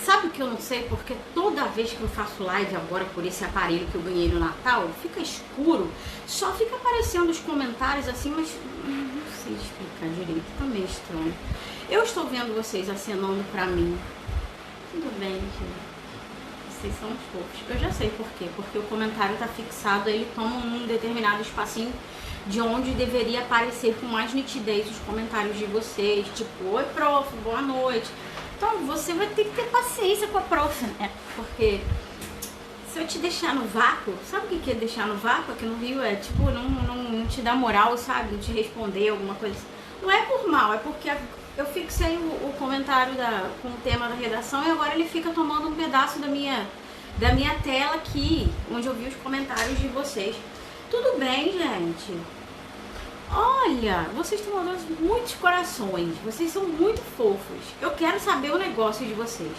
Sabe o que eu não sei? Porque toda vez que eu faço live agora por esse aparelho que eu ganhei no Natal, fica escuro, só fica aparecendo os comentários assim, mas não sei explicar direito, tá meio estranho. Eu estou vendo vocês acenando pra mim. Tudo bem, gente. Vocês são fofos. Eu já sei por quê. Porque o comentário tá fixado, ele toma um determinado espacinho de onde deveria aparecer com mais nitidez os comentários de vocês. Tipo, oi, prof, boa noite. Então, você vai ter que ter paciência com a prof, né? Porque se eu te deixar no vácuo, sabe o que é deixar no vácuo aqui no Rio? É tipo, não te dá moral, sabe? Não te responder alguma coisa. Não é por mal, é porque eu fixei o comentário com o tema da redação e agora ele fica tomando um pedaço da minha tela aqui, onde eu vi os comentários de vocês. Tudo bem, gente. Olha, vocês estão mandando muitos corações, vocês são muito fofos. Eu quero saber o negócio de vocês.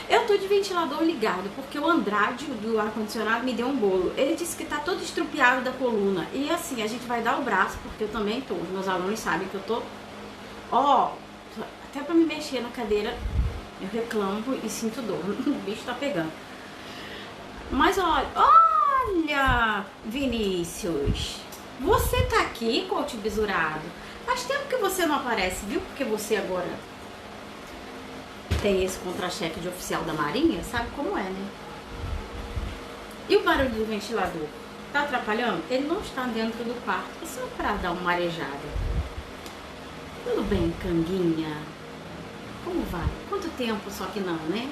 Eu tô de ventilador ligado porque o Andrade do ar-condicionado me deu um bolo. Ele disse que tá todo estrupiado da coluna. E assim, a gente vai dar o braço, porque eu também tô. Os meus alunos sabem que eu tô... Ó, até pra me mexer na cadeira, eu reclamo e sinto dor. O bicho tá pegando. Mas olha, Vinícius... Você tá aqui, coach bisurado? Faz tempo que você não aparece, viu? Porque você agora tem esse contra-cheque de oficial da Marinha, sabe como é, né? E o barulho do ventilador? Tá atrapalhando? Ele não está dentro do quarto, é só pra dar uma marejada. Tudo bem, Canguinha? Como vai? Quanto tempo só que não, né?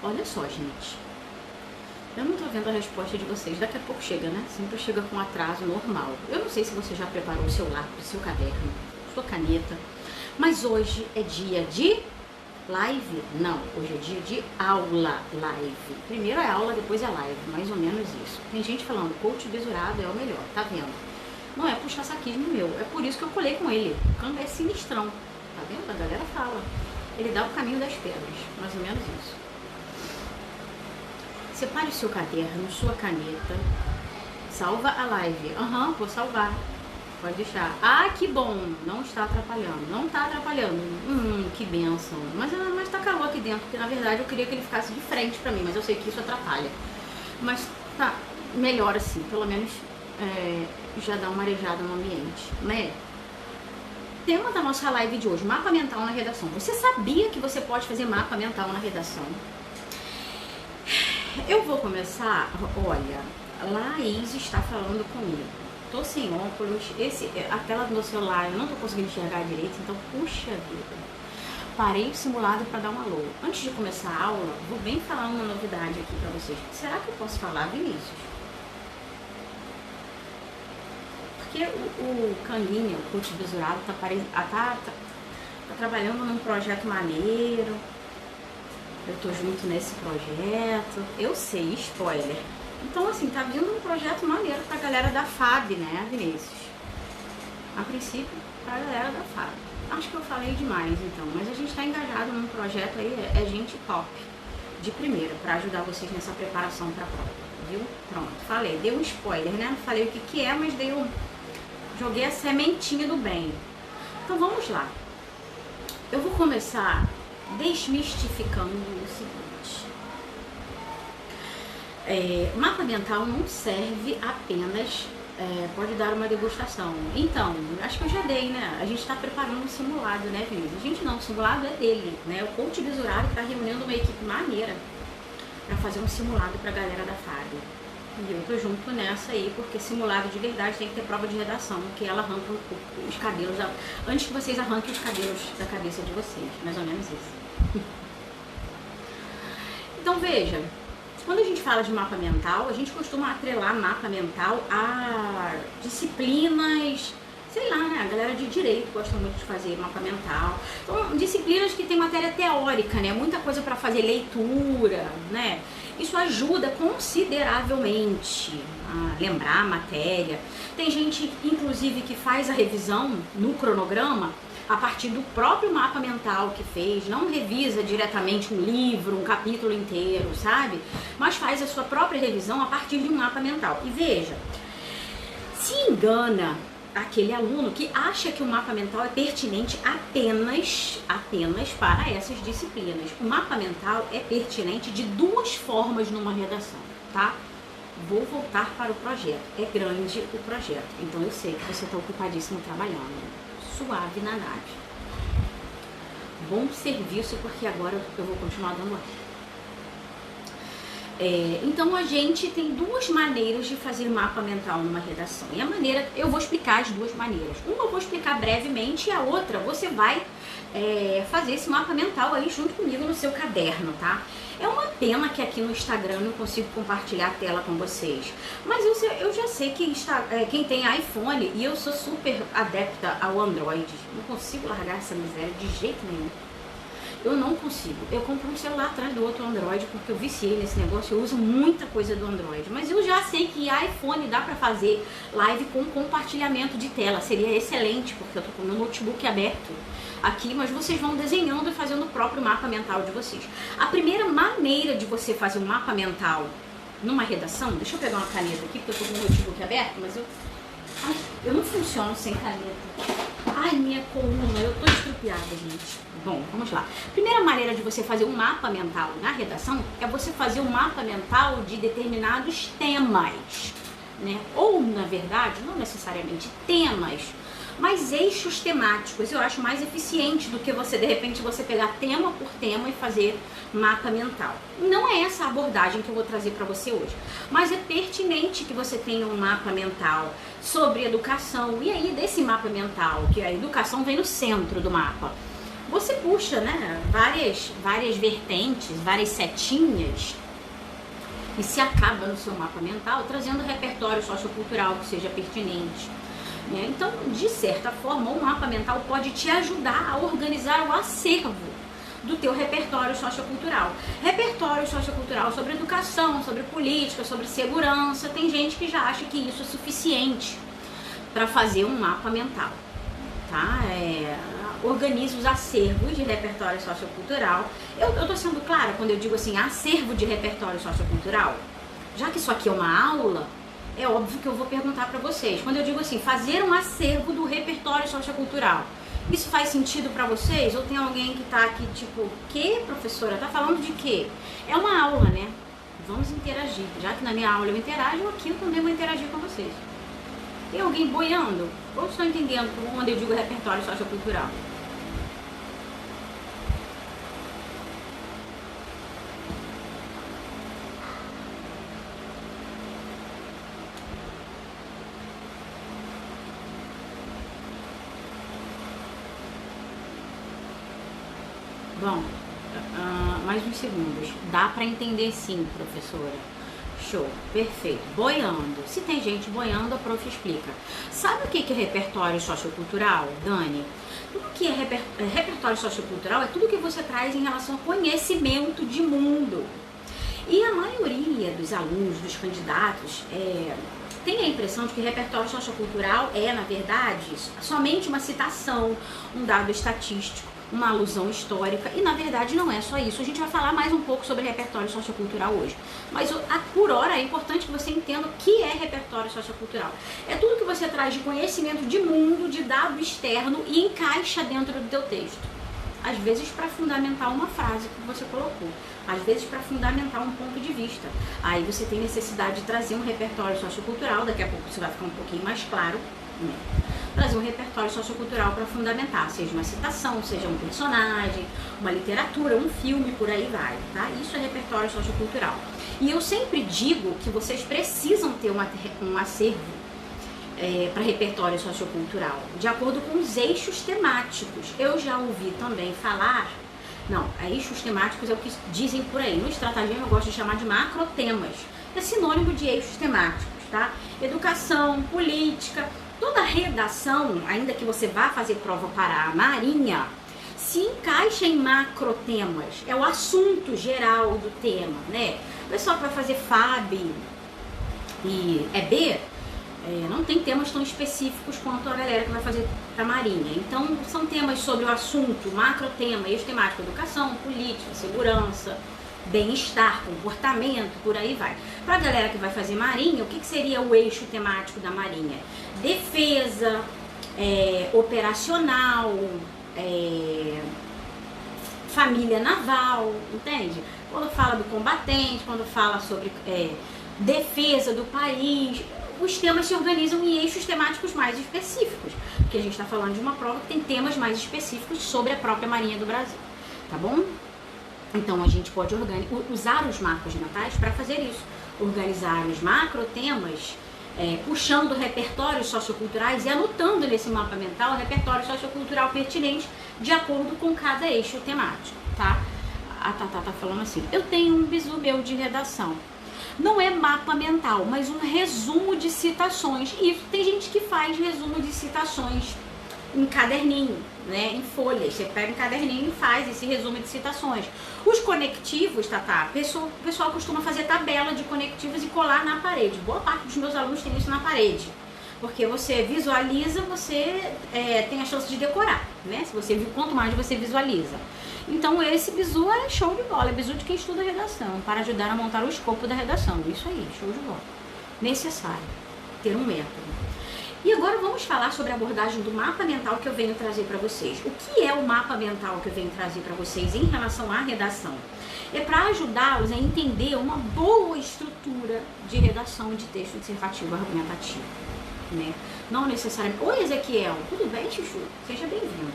Olha só, gente. Eu não tô vendo a resposta de vocês. Daqui a pouco chega, né? Sempre chega com atraso normal. Eu não sei se você já preparou o seu lápis, seu caderno, sua caneta. Mas hoje é dia de live? Não, hoje é dia de aula live. Primeiro é aula, depois é live. Mais ou menos isso. Tem gente falando, coach bisurado é o melhor, tá vendo? Não é puxar saquismo meu. É por isso que eu colei com ele. O Canga é sinistrão. Tá vendo? A galera fala. Ele dá o caminho das pedras. Mais ou menos isso. Separe o seu caderno, sua caneta. Salva a live. Vou salvar. Pode deixar. Ah, que bom. Não está atrapalhando. Não está atrapalhando. Que bênção. Mas tá calor aqui dentro, porque na verdade eu queria que ele ficasse de frente pra mim, mas eu sei que isso atrapalha. Mas tá melhor assim. Pelo menos já dá uma arejada no ambiente, né? Tema da nossa live de hoje, mapa mental na redação. Você sabia que você pode fazer mapa mental na redação? Eu vou começar, olha, Laís está falando comigo. Tô sem óculos, a tela do meu celular eu não tô conseguindo enxergar direito, então puxa vida. Parei o simulado para dar um alô. Antes de começar a aula, vou bem falar uma novidade aqui para vocês. Será que eu posso falar, Vinícius? Porque o Canguinha, o coach bisurado, tá trabalhando num projeto maneiro. Eu tô junto nesse projeto. Eu sei, spoiler. Então, assim, tá vindo um projeto maneiro pra galera da FAB, né, Vinícius? A princípio, pra galera da FAB. Acho que eu falei demais, então. Mas a gente tá engajado num projeto aí, é gente top. De primeira, pra ajudar vocês nessa preparação pra prova, viu? Pronto, falei. Dei um spoiler, né? Não falei o que é, mas joguei a sementinha do bem. Então, vamos lá. Eu vou começar desmistificando o seguinte. Mapa mental não serve apenas, pode dar uma degustação. Então, acho que eu já dei, né? A gente está preparando um simulado, né, Vinícius? A gente não, o simulado é dele, né? O coach bisurado está reunindo uma equipe maneira para fazer um simulado para a galera da FAB. E eu tô junto nessa aí, porque simulado de verdade tem que ter prova de redação, que ela arranca os cabelos, antes que vocês arranquem os cabelos da cabeça de vocês, mais ou menos isso. Então veja, quando a gente fala de mapa mental, a gente costuma atrelar mapa mental a disciplinas, sei lá, né? A galera de direito gosta muito de fazer mapa mental. Então, disciplinas que tem matéria teórica, né? Muita coisa para fazer leitura, né? Isso ajuda consideravelmente a lembrar a matéria. Tem gente, inclusive, que faz a revisão no cronograma a partir do próprio mapa mental que fez, não revisa diretamente um livro, um capítulo inteiro, sabe? Mas faz a sua própria revisão a partir de um mapa mental. E veja, se engana aquele aluno que acha que o mapa mental é pertinente apenas para essas disciplinas. O mapa mental é pertinente de duas formas numa redação, tá? Vou voltar para o projeto. É grande o projeto, então eu sei que você está ocupadíssimo trabalhando. Suave na nave. Bom serviço, porque agora eu vou continuar dando aula. Então a gente tem duas maneiras de fazer mapa mental numa redação. E a maneira, eu vou explicar as duas maneiras. Uma eu vou explicar brevemente e a outra você vai fazer esse mapa mental aí junto comigo no seu caderno, tá? É uma pena que aqui no Instagram eu não consigo compartilhar a tela com vocês. Mas eu já sei que quem tem iPhone, e eu sou super adepta ao Android, não consigo largar essa miséria de jeito nenhum. Eu não consigo. Eu compro um celular atrás do outro Android porque eu viciei nesse negócio, eu uso muita coisa do Android. Mas eu já sei que iPhone dá pra fazer live com compartilhamento de tela. Seria excelente, porque eu tô com o meu notebook aberto aqui, mas vocês vão desenhando e fazendo o próprio mapa mental de vocês. A primeira maneira de você fazer um mapa mental numa redação, deixa eu pegar uma caneta aqui, porque eu tô com o notebook aberto, mas eu não funciono sem caneta. Ai, minha coluna, eu tô estrupiada, gente. Bom, vamos lá. Primeira maneira de você fazer um mapa mental na redação é você fazer um mapa mental de determinados temas, né? Ou, na verdade, não necessariamente temas, mas eixos temáticos. Eu acho mais eficiente do que você, de repente, você pegar tema por tema e fazer mapa mental. Não é essa a abordagem que eu vou trazer para você hoje, mas é pertinente que você tenha um mapa mental sobre educação. E aí, desse mapa mental, que a educação vem no centro do mapa, você puxa, né, várias vertentes, várias setinhas e se acaba no seu mapa mental trazendo repertório sociocultural que seja pertinente. Então, de certa forma, o mapa mental pode te ajudar a organizar o acervo do teu repertório sociocultural. Repertório sociocultural sobre educação, sobre política, sobre segurança. Tem gente que já acha que isso é suficiente para fazer um mapa mental, tá? Organize os acervos de repertório sociocultural. Eu tô sendo clara quando eu digo assim, acervo de repertório sociocultural? Já que isso aqui é uma aula, é óbvio que eu vou perguntar para vocês. Quando eu digo assim, fazer um acervo do repertório sociocultural, isso faz sentido para vocês? Ou tem alguém que tá aqui tipo, que professora? Tá falando de quê? É uma aula, né? Vamos interagir. Já que na minha aula eu interajo, aqui eu também vou interagir com vocês. Tem alguém boiando? Ou estão entendendo quando eu digo repertório sociocultural? Bom, mais uns segundos. Dá pra entender sim, professora. Show, perfeito. Boiando. Se tem gente boiando, a prof explica. Sabe o que é repertório sociocultural, Dani? Tudo que é repertório sociocultural é tudo que você traz em relação ao conhecimento de mundo. E a maioria dos alunos, dos candidatos, tem a impressão de que repertório sociocultural é, na verdade, somente uma citação, um dado estatístico, uma alusão histórica, e na verdade não é só isso. A gente vai falar mais um pouco sobre repertório sociocultural hoje, mas por hora é importante que você entenda o que é repertório sociocultural. É tudo que você traz de conhecimento de mundo, de dado externo e encaixa dentro do teu texto. Às vezes para fundamentar uma frase que você colocou, às vezes para fundamentar um ponto de vista. Aí você tem necessidade de trazer um repertório sociocultural, daqui a pouco isso vai ficar um pouquinho mais claro, né? Trazer um repertório sociocultural para fundamentar, seja uma citação, seja um personagem, uma literatura, um filme, por aí vai, tá? Isso é repertório sociocultural. E eu sempre digo que vocês precisam ter um acervo para repertório sociocultural, de acordo com os eixos temáticos. Eu já ouvi também falar, eixos temáticos é o que dizem por aí. No estratagema eu gosto de chamar de macrotemas. É sinônimo de eixos temáticos, tá? Educação, política. Toda redação, ainda que você vá fazer prova para a Marinha, se encaixa em macrotemas. É o assunto geral do tema, né? O pessoal que vai fazer FAB e EB, não tem temas tão específicos quanto a galera que vai fazer para a Marinha. Então, são temas sobre o assunto, macrotema, eixo temático, educação, política, segurança, bem-estar, comportamento, por aí vai. Para a galera que vai fazer marinha, o que seria o eixo temático da marinha? Defesa, operacional, família naval, entende? Quando fala do combatente, quando fala sobre defesa do país, os temas se organizam em eixos temáticos mais específicos, porque a gente está falando de uma prova que tem temas mais específicos sobre a própria Marinha do Brasil, tá bom? Então a gente pode usar os mapas natais para fazer isso, organizar os macrotemas, puxando repertórios socioculturais e anotando nesse mapa mental o repertório sociocultural pertinente de acordo com cada eixo temático, tá? A Tatá tá falando assim, eu tenho um bizu meu de redação. Não é mapa mental, mas um resumo de citações. E tem gente que faz resumo de citações em caderninho, né, em folhas. Você pega um caderninho e faz esse resumo de citações. Os conectivos, Tatá, o pessoal costuma fazer tabela de conectivos e colar na parede. Boa parte dos meus alunos tem isso na parede. Porque você visualiza, você tem a chance de decorar, né? Se você quanto mais você visualiza. Então esse bizu é show de bola, é bizu de quem estuda redação, para ajudar a montar o escopo da redação. Isso aí, show de bola. Necessário ter um método. E agora vamos falar sobre a abordagem do mapa mental que eu venho trazer para vocês. O que é o mapa mental que eu venho trazer para vocês em relação à redação? É para ajudá-los a entender uma boa estrutura de redação de texto dissertativo argumentativo, né? Não necessariamente... Oi, Ezequiel, tudo bem, Chuchu? Seja bem-vindo.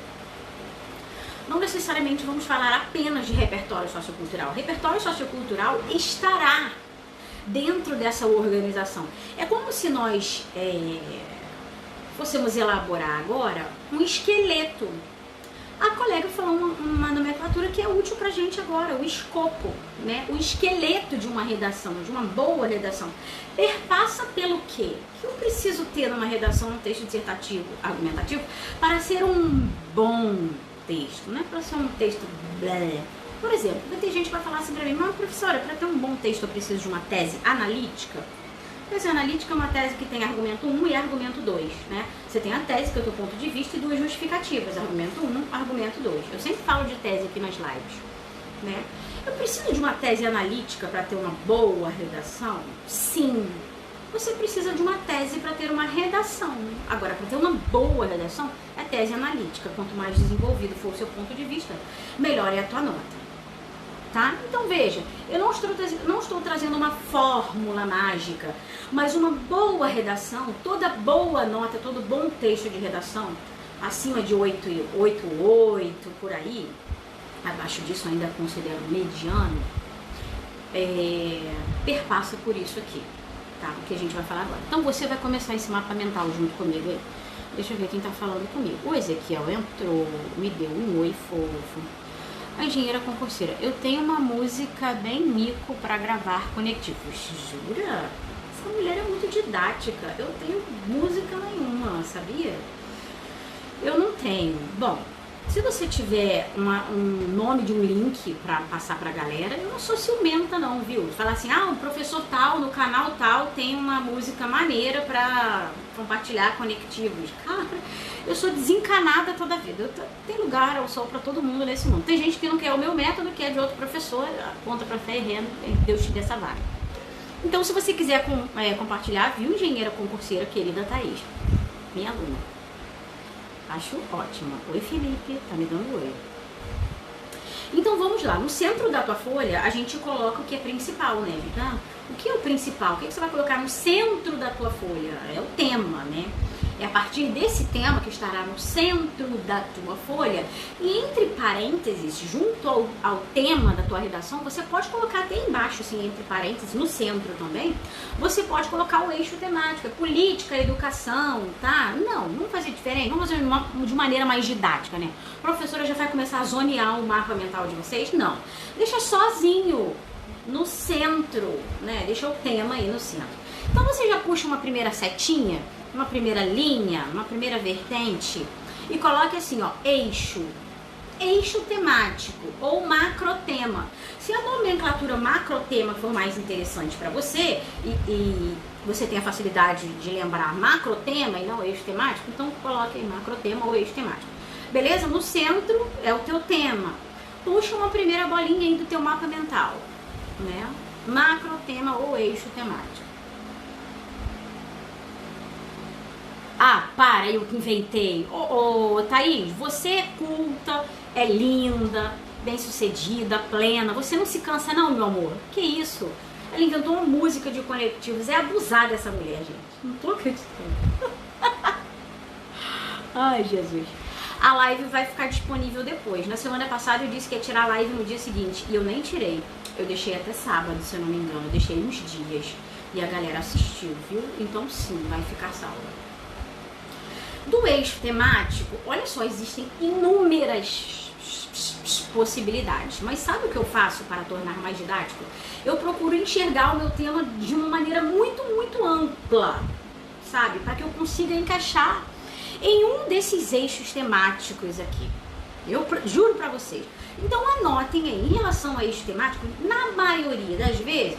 Não necessariamente vamos falar apenas de repertório sociocultural. Repertório sociocultural estará dentro dessa organização. É como se nós fôssemos elaborar agora um esqueleto. A colega falou uma nomenclatura que é útil pra gente agora, o escopo, né? O esqueleto de uma redação, de uma boa redação. Perpassa pelo quê? Que eu preciso ter numa redação, num texto dissertativo, argumentativo, para ser um bom texto, não é para ser um texto blé. Por exemplo, vai ter gente que vai falar assim pra mim, mas professora, para ter um bom texto eu preciso de uma tese analítica. Tese analítica é uma tese que tem argumento 1 e argumento 2, né? Você tem a tese, que é o teu ponto de vista, e duas justificativas, argumento 1, argumento 2. Eu sempre falo de tese aqui nas lives, né? Eu preciso de uma tese analítica para ter uma boa redação? Sim. Você precisa de uma tese para ter uma redação. Agora, para ter uma boa redação, é tese analítica. Quanto mais desenvolvido for o seu ponto de vista, melhor é a tua nota. Tá? Então veja, eu não estou trazendo uma fórmula mágica, mas uma boa redação, toda boa nota, todo bom texto de redação, acima de 8,8 por aí, abaixo disso ainda considero mediano, perpassa por isso aqui, tá? O que a gente vai falar agora. Então você vai começar esse mapa mental junto comigo aí. Deixa eu ver quem tá falando comigo. O Ezequiel entrou, me deu um oi fofo. A engenheira concurseira, eu tenho uma música bem mico para gravar conectivos. Jura? Essa mulher é muito didática. Eu tenho música nenhuma, sabia? Eu não tenho. Bom, se você tiver um nome de um link para passar pra galera, eu não sou ciumenta não, viu? Falar assim, o professor tal, no canal tal, tem uma música maneira para compartilhar conectivos. Cara, eu sou desencanada toda a vida. Tem lugar ao sol para todo mundo nesse mundo. Tem gente que não quer o meu método, que é de outro professor, aponta pra fé e renda, Deus te dê essa vaga. Então, se você quiser compartilhar, viu, engenheira concurseira querida Thaís, minha aluna. Acho ótima. Oi, Felipe, tá me dando oi. Então, vamos lá. No centro da tua folha, a gente coloca o que é principal, né, Vita? O que é o principal? O que você vai colocar no centro da tua folha? É o tema, né? É a partir desse tema que estará no centro da tua folha e entre parênteses, junto ao tema da tua redação, você pode colocar até embaixo, assim, entre parênteses, no centro também, você pode colocar o eixo temático, política, educação, tá? Não, vamos fazer diferente, vamos fazer de maneira mais didática, né? A professora já vai começar a zonear o mapa mental de vocês? Não. Deixa sozinho, no centro, né? Deixa o tema aí no centro. Então você já puxa uma primeira setinha, uma primeira linha, uma primeira vertente e coloque assim, ó, eixo temático ou macrotema. Se a nomenclatura macrotema for mais interessante para você e você tem a facilidade de lembrar macrotema e não eixo temático, então coloque aí macrotema ou eixo temático. Beleza? No centro é o teu tema. Puxa uma primeira bolinha aí do teu mapa mental. né? Macrotema ou eixo temático. Ah, para, eu que inventei. Ô, Thaís, você é culta, é linda, bem-sucedida, plena. Você não se cansa não, meu amor? Que isso? Ela inventou uma música de conectivos. É abusar dessa mulher, gente. Não tô acreditando. Ai, Jesus. A live vai ficar disponível depois. Na semana passada eu disse que ia tirar a live no dia seguinte. E eu nem tirei. Eu deixei até sábado, se eu não me engano. Eu deixei uns dias. E a galera assistiu, viu? Então sim, vai ficar salva. Do eixo temático, olha só, existem inúmeras possibilidades. Mas sabe o que eu faço para tornar mais didático? Eu procuro enxergar o meu tema de uma maneira muito, muito ampla, sabe? Para que eu consiga encaixar em um desses eixos temáticos aqui. Eu juro para vocês. Então anotem aí, em relação a eixo temático, na maioria das vezes,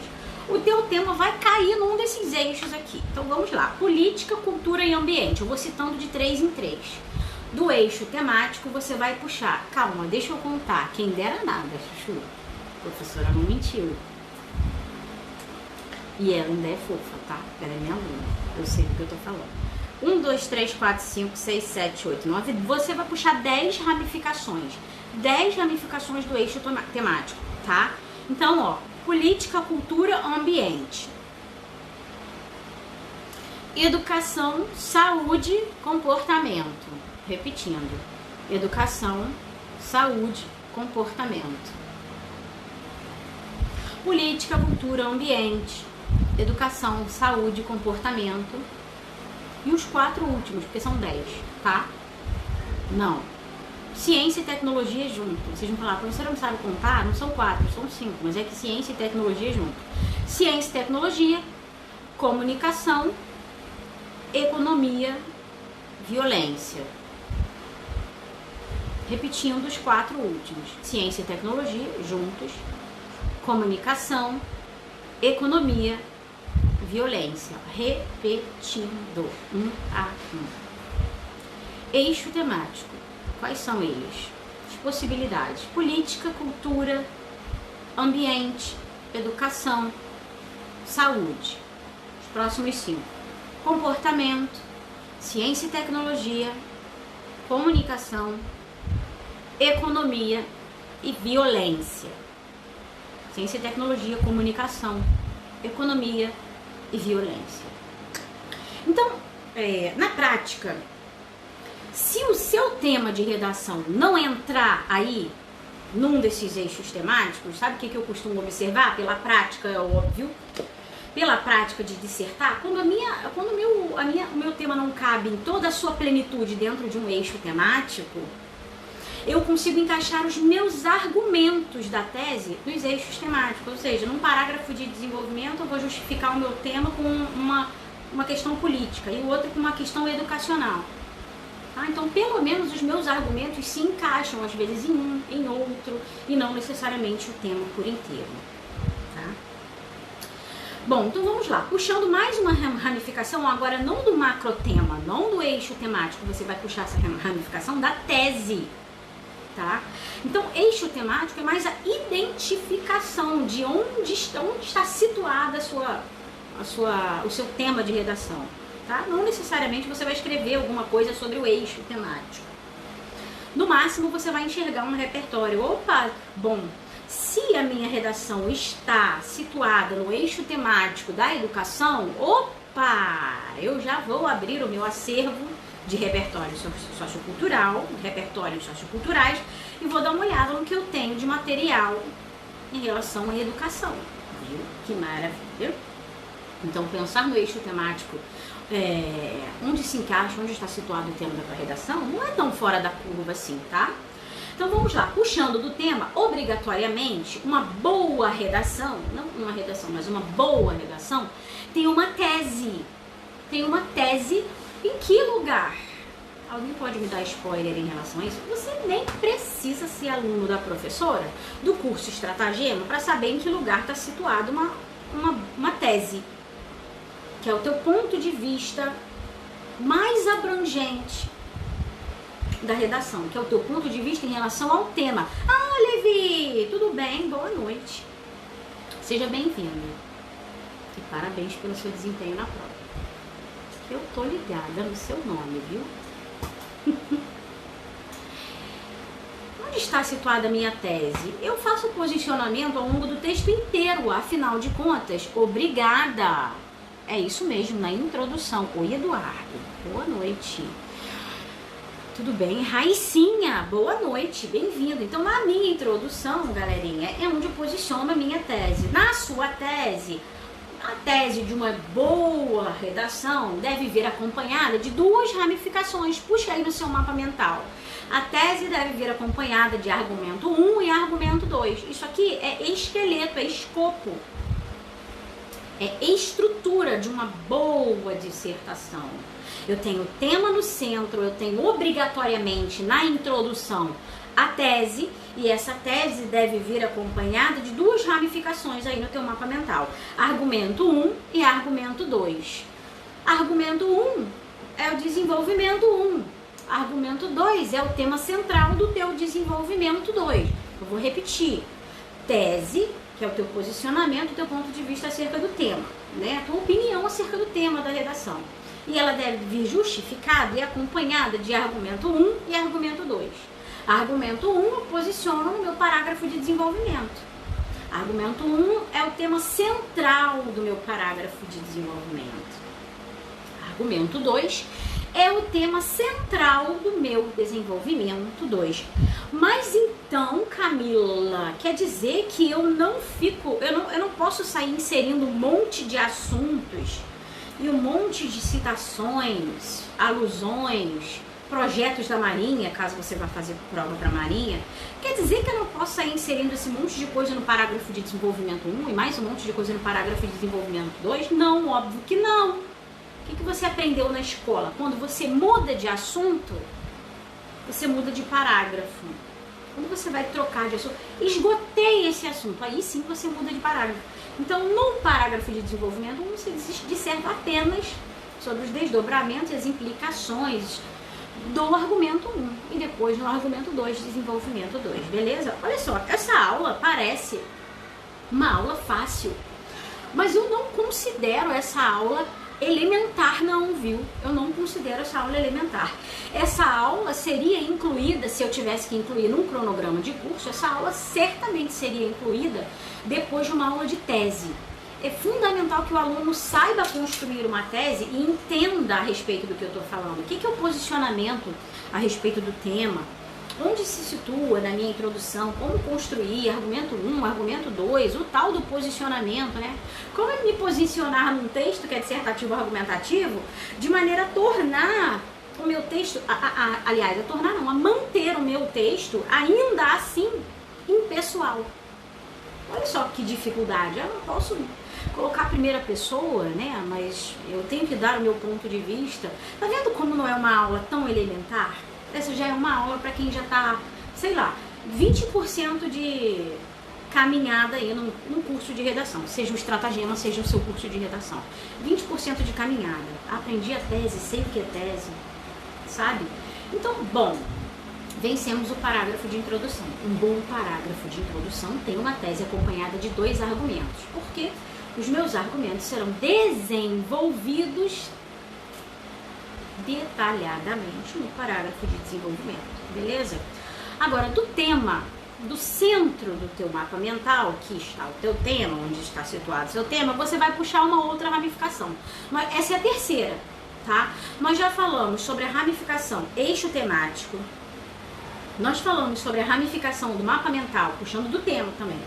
o teu tema vai cair num desses eixos aqui. Então vamos lá. Política, cultura e ambiente. Eu vou citando de 3 em 3. Do eixo temático você vai puxar. Calma, deixa eu contar. Quem dera nada, Chuchu. A professora não mentiu. E ela ainda é fofa, tá? Ela é minha aluna. Eu sei do que eu tô falando. 1, 2, 3, 4, 5, 6, 7, 8, 9. Você vai puxar 10 ramificações. 10 ramificações do eixo temático, tá? Então, ó. Política, cultura, ambiente. Educação, saúde, comportamento. Repetindo. Educação, saúde, comportamento. Política, cultura, ambiente. Educação, saúde, comportamento. E os 4 últimos, porque são 10, tá? Não. Ciência e tecnologia junto. Vocês vão falar, professora não sabe contar? Não são 4, são 5, mas é que ciência e tecnologia junto. Ciência e tecnologia, comunicação, economia, violência. Repetindo os 4 últimos. Ciência e tecnologia juntos, comunicação, economia, violência. Repetindo. 1 a 1. Eixo temático. Quais são eles? As possibilidades: política, cultura, ambiente, educação, saúde. Os próximos 5. Comportamento, ciência e tecnologia, comunicação, economia e violência. Ciência e tecnologia, comunicação, economia e violência. Então, na prática, se o seu tema de redação não entrar aí, num desses eixos temáticos, sabe o que eu costumo observar? Pela prática, é óbvio, pela prática de dissertar, quando o meu tema não cabe em toda a sua plenitude dentro de um eixo temático, eu consigo encaixar os meus argumentos da tese nos eixos temáticos. Ou seja, num parágrafo de desenvolvimento eu vou justificar o meu tema com uma questão política e o outro com uma questão educacional. Tá? Então, pelo menos os meus argumentos se encaixam, às vezes, em um, em outro, e não necessariamente o tema por inteiro. Tá? Bom, então vamos lá. Puxando mais uma ramificação, agora não do macrotema, não do eixo temático, você vai puxar essa ramificação da tese. Tá? Então, eixo temático é mais a identificação de onde está situada o seu tema de redação. Tá? Não necessariamente você vai escrever alguma coisa sobre o eixo temático. No máximo, você vai enxergar um repertório. Opa, bom, se a minha redação está situada no eixo temático da educação, opa, eu já vou abrir o meu acervo de repertório sociocultural, repertórios socioculturais, e vou dar uma olhada no que eu tenho de material em relação à educação. Viu? Que maravilha! Então, pensar no eixo temático, onde se encaixa, onde está situado o tema da tua redação, não é tão fora da curva assim, tá? Então vamos lá, puxando do tema, obrigatoriamente, uma boa redação, não uma redação, mas uma boa redação, tem uma tese. Tem uma tese em que lugar? Alguém pode me dar spoiler em relação a isso? Você nem precisa ser aluno da professora do curso Estratagema para saber em que lugar está situada uma tese, que é o teu ponto de vista mais abrangente da redação, que é o teu ponto de vista em relação ao tema. Ah, Levi, tudo bem? Boa noite. Seja bem-vindo e parabéns pelo seu desempenho na prova. Eu tô ligada no seu nome, viu? Onde está situada a minha tese? Eu faço o posicionamento ao longo do texto inteiro, afinal de contas, obrigada. É isso mesmo, na introdução. Oi, Eduardo, boa noite. Tudo bem? Raicinha, boa noite, bem-vindo. Então, na minha introdução, galerinha, é onde eu posiciono a minha tese. Na sua tese, a tese de uma boa redação deve vir acompanhada de duas ramificações. Puxa aí no seu mapa mental. A tese deve vir acompanhada de argumento 1 e argumento 2. Isso aqui é esqueleto, é escopo. É estrutura de uma boa dissertação. Eu tenho tema no centro, eu tenho obrigatoriamente na introdução a tese, e essa tese deve vir acompanhada de duas ramificações aí no teu mapa mental. Argumento 1 e argumento 2. Argumento 1 é o desenvolvimento 1. Argumento 2 é o tema central do teu desenvolvimento 2. Eu vou repetir. Tese, que é o teu posicionamento, o teu ponto de vista acerca do tema, né? A tua opinião acerca do tema da redação. E ela deve vir justificada e acompanhada de argumento 1 e argumento 2. Argumento 1 eu posiciono no meu parágrafo de desenvolvimento. Argumento 1 é o tema central do meu parágrafo de desenvolvimento. Argumento 2 é o tema central do meu desenvolvimento 2. Mas então, Camila, quer dizer que eu não posso sair inserindo um monte de assuntos e um monte de citações, alusões, projetos da Marinha, caso você vá fazer prova para a Marinha. Quer dizer que eu não posso sair inserindo esse monte de coisa no parágrafo de desenvolvimento 1 e mais um monte de coisa no parágrafo de desenvolvimento 2? Não, óbvio que não. O que você aprendeu na escola? Quando você muda de assunto, você muda de parágrafo. Quando você vai trocar de assunto, esgotei esse assunto, aí sim você muda de parágrafo. Então, no parágrafo de desenvolvimento, você disserta apenas sobre os desdobramentos e as implicações do argumento 1 e depois no argumento 2, desenvolvimento 2, beleza? Olha só, essa aula parece uma aula fácil, mas eu não considero essa aula elementar, não, viu? Eu não considero essa aula elementar. Essa aula seria incluída, se eu tivesse que incluir num cronograma de curso, essa aula certamente seria incluída depois de uma aula de tese. É fundamental que o aluno saiba construir uma tese e entenda a respeito do que eu estou falando. O que é o posicionamento a respeito do tema? Onde se situa na minha introdução? Como construir argumento 1, argumento 2, o tal do posicionamento, né? Como me posicionar num texto que é dissertativo ou argumentativo, de maneira a tornar o meu texto, a manter o meu texto ainda assim impessoal. Olha só que dificuldade. Eu não posso colocar a primeira pessoa, né? Mas eu tenho que dar o meu ponto de vista. Tá vendo como não é uma aula tão elementar? Essa já é uma aula para quem já tá, sei lá, 20% de caminhada aí num curso de redação. Seja o estratagema, seja o seu curso de redação. 20% de caminhada. Aprendi a tese, sei o que é tese, sabe? Então, bom, vencemos o parágrafo de introdução. Um bom parágrafo de introdução tem uma tese acompanhada de 2 argumentos. Porque os meus argumentos serão desenvolvidos detalhadamente no parágrafo de desenvolvimento, beleza? Agora, do tema, do centro do teu mapa mental, que está o teu tema, onde está situado o seu tema, você vai puxar uma outra ramificação. Mas essa é a terceira, tá? Nós já falamos sobre a ramificação eixo temático, nós falamos sobre a ramificação do mapa mental, puxando do tema também.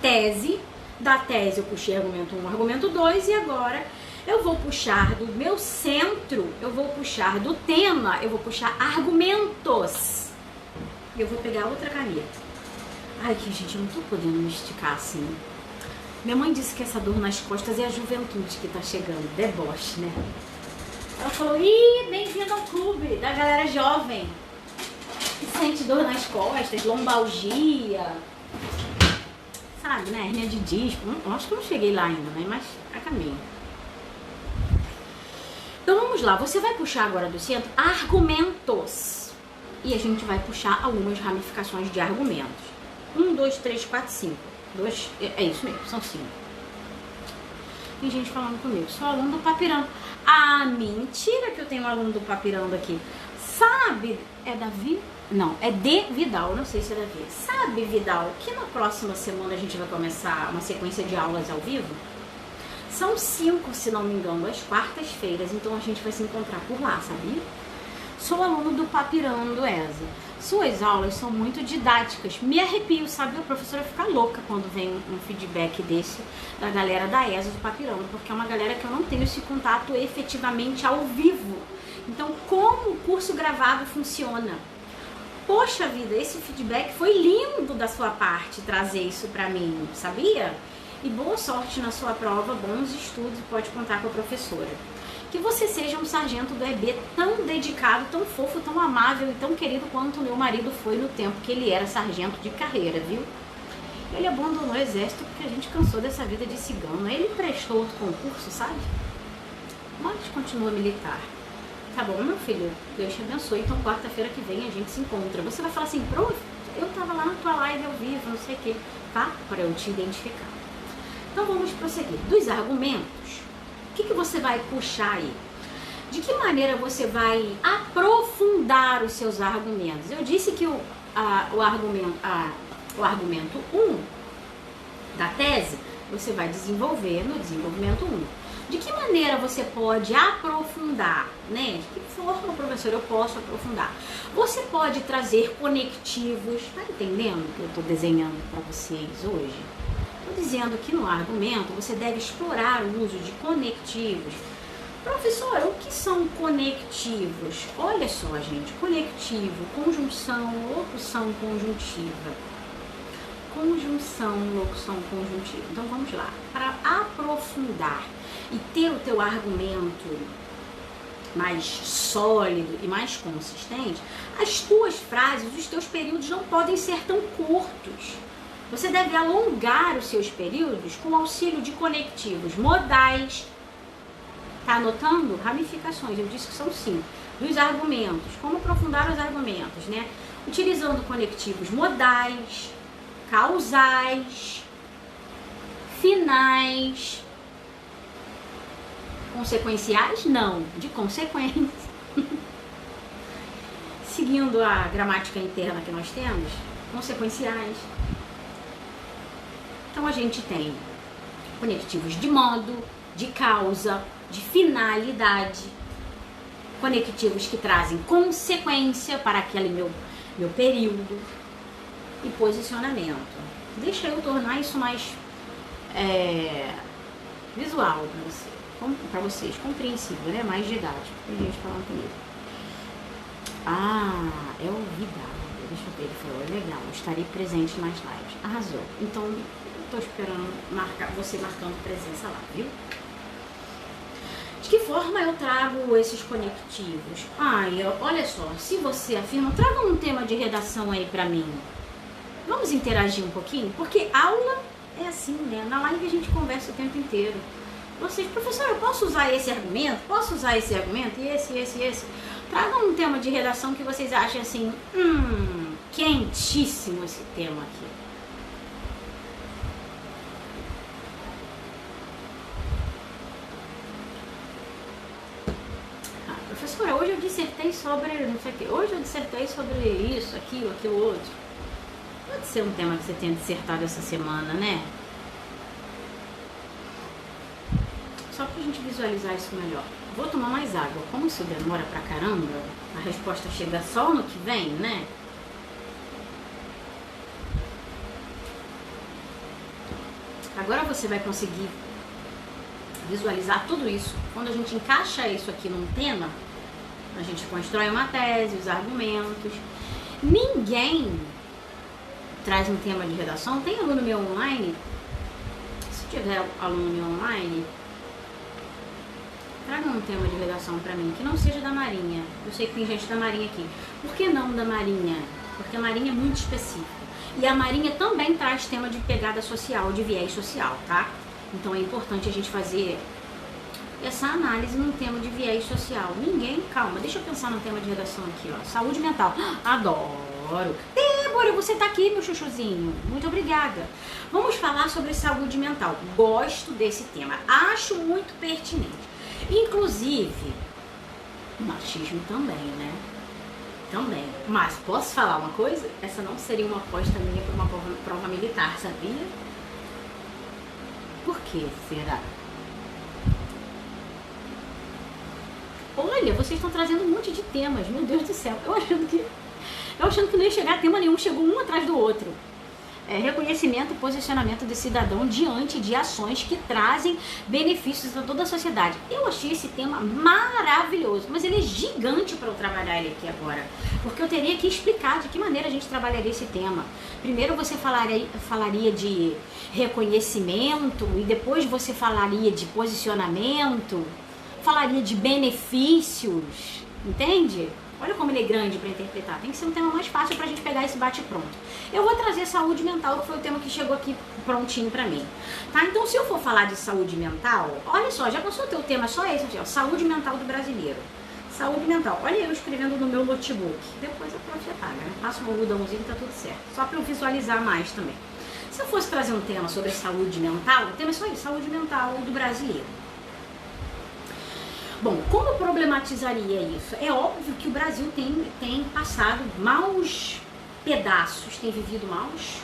Tese, da tese eu puxei argumento 1, argumento 2, e agora eu vou puxar do meu centro, eu vou puxar do tema, eu vou puxar argumentos. Eu vou pegar outra caneta. Ai, que gente, eu não tô podendo me esticar assim. Minha mãe disse que essa dor nas costas é a juventude que tá chegando, deboche, né? Ela falou, ih, bem-vindo ao clube da galera jovem. Que sente dor nas costas, lombalgia, sabe, né? Hernia de disco. Acho que eu não cheguei lá ainda, né? Mas a caminho. Então vamos lá, você vai puxar agora do centro argumentos. E a gente vai puxar algumas ramificações de argumentos. 1, 2, 3, 4, 5. Dois, é isso mesmo, são 5. Tem gente falando comigo, sou aluno do Papirando. Ah, mentira que eu tenho um aluno do Papirando aqui. Sabe, é Davi? Não, é de Vidal, não sei se é Davi. Sabe, Vidal, que na próxima semana a gente vai começar uma sequência de aulas ao vivo? São 5, se não me engano, às quartas-feiras, então a gente vai se encontrar por lá, sabia? Sou aluno do Papirando, ESA. Suas aulas são muito didáticas. Me arrepio, sabe? A professora fica louca quando vem um feedback desse da galera da ESA do Papirando, porque é uma galera que eu não tenho esse contato efetivamente ao vivo. Então, como o curso gravado funciona? Poxa vida, esse feedback foi lindo da sua parte trazer isso pra mim, sabia? E boa sorte na sua prova, bons estudos e pode contar com a professora. Que você seja um sargento do EB tão dedicado, tão fofo, tão amável e tão querido quanto o meu marido foi no tempo que ele era sargento de carreira, viu? Ele abandonou o exército porque a gente cansou dessa vida de cigano. Ele prestou outro concurso, sabe? Mas continua militar. Tá bom, meu filho, Deus te abençoe. Então quarta-feira que vem a gente se encontra. Você vai falar assim, prof, eu tava lá na tua live ao vivo, não sei o que, tá? Para eu te identificar. Então vamos prosseguir. Dos argumentos, o que você vai puxar aí? De que maneira você vai aprofundar os seus argumentos? Eu disse que o argumento 1 da tese você vai desenvolver no desenvolvimento 1. De que maneira você pode aprofundar, né? De que forma, professor, eu posso aprofundar? Você pode trazer conectivos, tá entendendo o que eu estou desenhando para vocês hoje? Estou dizendo que no argumento você deve explorar o uso de conectivos. Professor, o que são conectivos? Olha só, gente, conectivo, conjunção, locução conjuntiva. Conjunção, locução conjuntiva. Então vamos lá. Para aprofundar e ter o teu argumento mais sólido e mais consistente, as tuas frases, os teus períodos não podem ser tão curtos. Você deve alongar os seus períodos com o auxílio de conectivos modais. Tá anotando? Ramificações, eu disse que são 5. Dos argumentos, como aprofundar os argumentos, né? Utilizando conectivos modais, causais, finais, consequenciais? Não, de consequência. Seguindo a gramática interna que nós temos, consequenciais. Então a gente tem conectivos de modo, de causa, de finalidade, conectivos que trazem consequência para aquele meu período e posicionamento. Deixa eu tornar isso mais visual para vocês, compreensível, né? Mais didático. Tem gente falando comigo. Ah, é o Vidal. Deixa eu ver, ele falou, é legal, estarei presente nas lives. Arrasou. Então, estou esperando você marcando presença lá, viu? De que forma eu trago esses conectivos? Olha só, se você afirma, traga um tema de redação aí pra mim. Vamos interagir um pouquinho? Porque aula é assim, né? Na live a gente conversa o tempo inteiro. Vocês, professor, eu posso usar esse argumento? Posso usar esse argumento? E esse? Tragam um tema de redação que vocês achem assim, quentíssimo esse tema aqui. Professora, hoje eu dissertei sobre não sei o que. Hoje eu dissertei sobre isso, aquilo outro. Pode ser um tema que você tenha dissertado essa semana, né? Só pra gente visualizar isso melhor. Vou tomar mais água. Como isso demora pra caramba, a resposta chega só no que vem, né? Agora você vai conseguir visualizar tudo isso. Quando a gente encaixa isso aqui num tema, a gente constrói uma tese, os argumentos. Ninguém traz um tema de redação. Tem aluno meu online? Se tiver aluno meu online, traga um tema de redação pra mim, que não seja da Marinha. Eu sei que tem gente da Marinha aqui. Por que não da Marinha? Porque a Marinha é muito específica. E a Marinha também traz tema de pegada social, de viés social, tá? Então é importante a gente fazer essa análise num tema de viés social. Calma, deixa eu pensar no tema de redação aqui, ó. Saúde mental. Adoro. amor, você tá aqui, meu chuchuzinho. Muito obrigada. Vamos falar sobre saúde mental. Gosto desse tema. Acho muito pertinente. Inclusive, machismo também, né? Também. Mas posso falar uma coisa? Essa não seria uma aposta minha para uma prova militar, sabia? Por que será? Olha, vocês estão trazendo um monte de temas, meu Deus do céu. Eu achando que não ia chegar a tema nenhum, chegou um atrás do outro. Reconhecimento e posicionamento do cidadão diante de ações que trazem benefícios a toda a sociedade. Eu achei esse tema maravilhoso, mas ele é gigante para eu trabalhar ele aqui agora, porque eu teria que explicar de que maneira a gente trabalharia esse tema. Primeiro você falaria de reconhecimento e depois você falaria de posicionamento, falaria de benefícios, entende? Olha como ele é grande para interpretar. Tem que ser um tema mais fácil para a gente pegar esse bate-pronto. Eu vou trazer saúde mental, que foi o tema que chegou aqui prontinho para mim. Tá? Então, se eu for falar de saúde mental, olha só, já passou o teu tema só esse aqui, ó, saúde mental do brasileiro. Saúde mental. Olha eu escrevendo no meu notebook. Depois a prof apaga, né? Passa um algodãozinho e tá tudo certo. Só para eu visualizar mais também. Se eu fosse trazer um tema sobre saúde mental, o tema é só isso, saúde mental do brasileiro. Bom, como eu problematizaria isso? É óbvio que o Brasil tem passado maus pedaços, tem vivido maus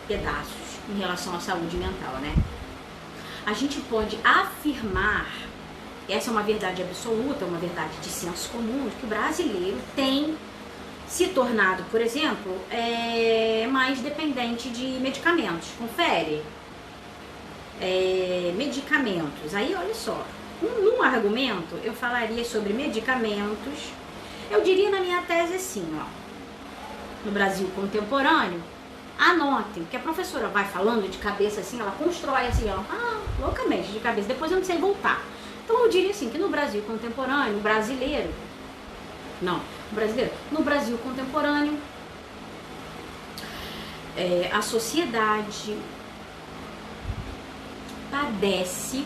pedaços em relação à saúde mental, né? A gente pode afirmar, essa é uma verdade absoluta, uma verdade de senso comum, que o brasileiro tem se tornado, por exemplo, mais dependente de medicamentos. Confere? Medicamentos. Aí, olha só. Num argumento, eu falaria sobre medicamentos. Eu diria na minha tese assim, ó. No Brasil contemporâneo, anotem, porque a professora vai falando de cabeça assim, ela constrói assim, ó, loucamente de cabeça, depois eu não sei voltar. Então eu diria assim, que no Brasil contemporâneo, no Brasil contemporâneo, a sociedade padece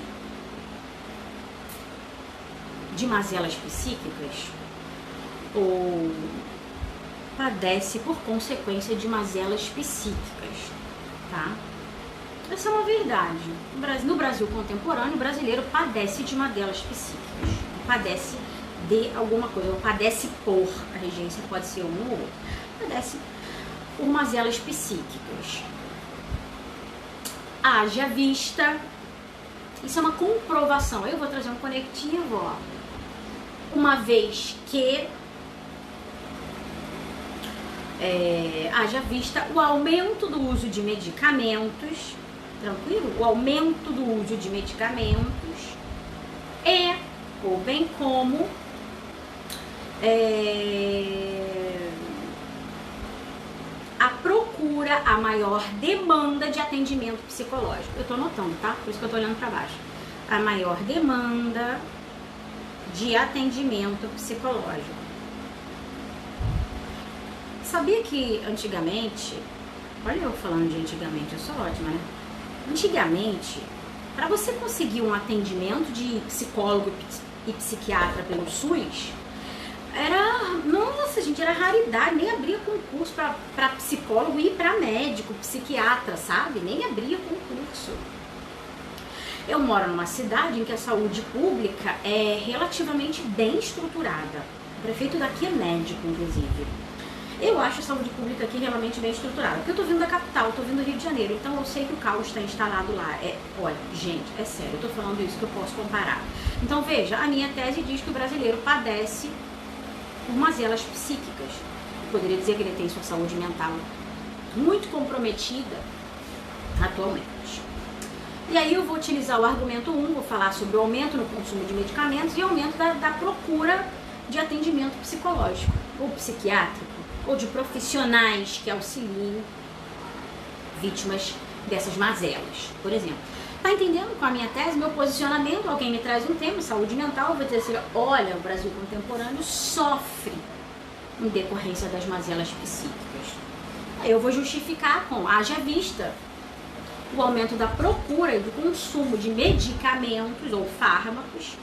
de mazelas psíquicas ou padece por consequência de mazelas psíquicas, tá? Essa é uma verdade. No Brasil contemporâneo, o brasileiro padece de mazelas psíquicas, padece de alguma coisa, ou padece por, a regência pode ser um ou outro, padece por mazelas psíquicas. Haja vista, isso é uma comprovação, eu vou trazer um conectivo, ó. Uma vez que haja vista o aumento do uso de medicamentos, tranquilo? O aumento do uso de medicamentos ou bem como a procura, a maior demanda de atendimento psicológico. Eu tô anotando, tá? Por isso que eu tô olhando para baixo. A maior demanda de atendimento psicológico. Sabia que antigamente, olha eu falando de antigamente, eu sou ótima, né? Antigamente, para você conseguir um atendimento de psicólogo e psiquiatra pelo SUS, era raridade, nem abria concurso para psicólogo e para médico, psiquiatra, sabe? Nem abria concurso. Eu moro numa cidade em que a saúde pública é relativamente bem estruturada. O prefeito daqui é médico, inclusive. Eu acho a saúde pública aqui realmente bem estruturada. Porque eu tô vindo da capital, eu tô vindo do Rio de Janeiro, então eu sei que o caos está instalado lá. Olha, gente, é sério, eu tô falando isso que eu posso comparar. Então veja, a minha tese diz que o brasileiro padece por mazelas psíquicas. Eu poderia dizer que ele tem sua saúde mental muito comprometida atualmente. E aí eu vou utilizar o argumento 1, vou falar sobre o aumento no consumo de medicamentos e aumento da procura de atendimento psicológico, ou psiquiátrico, ou de profissionais que auxiliem vítimas dessas mazelas, por exemplo. Tá entendendo com a minha tese, meu posicionamento? Alguém me traz um tema, saúde mental, eu vou dizer assim, olha, o Brasil contemporâneo sofre em decorrência das mazelas psíquicas. Aí eu vou justificar com, haja vista o aumento da procura e do consumo de medicamentos ou fármacos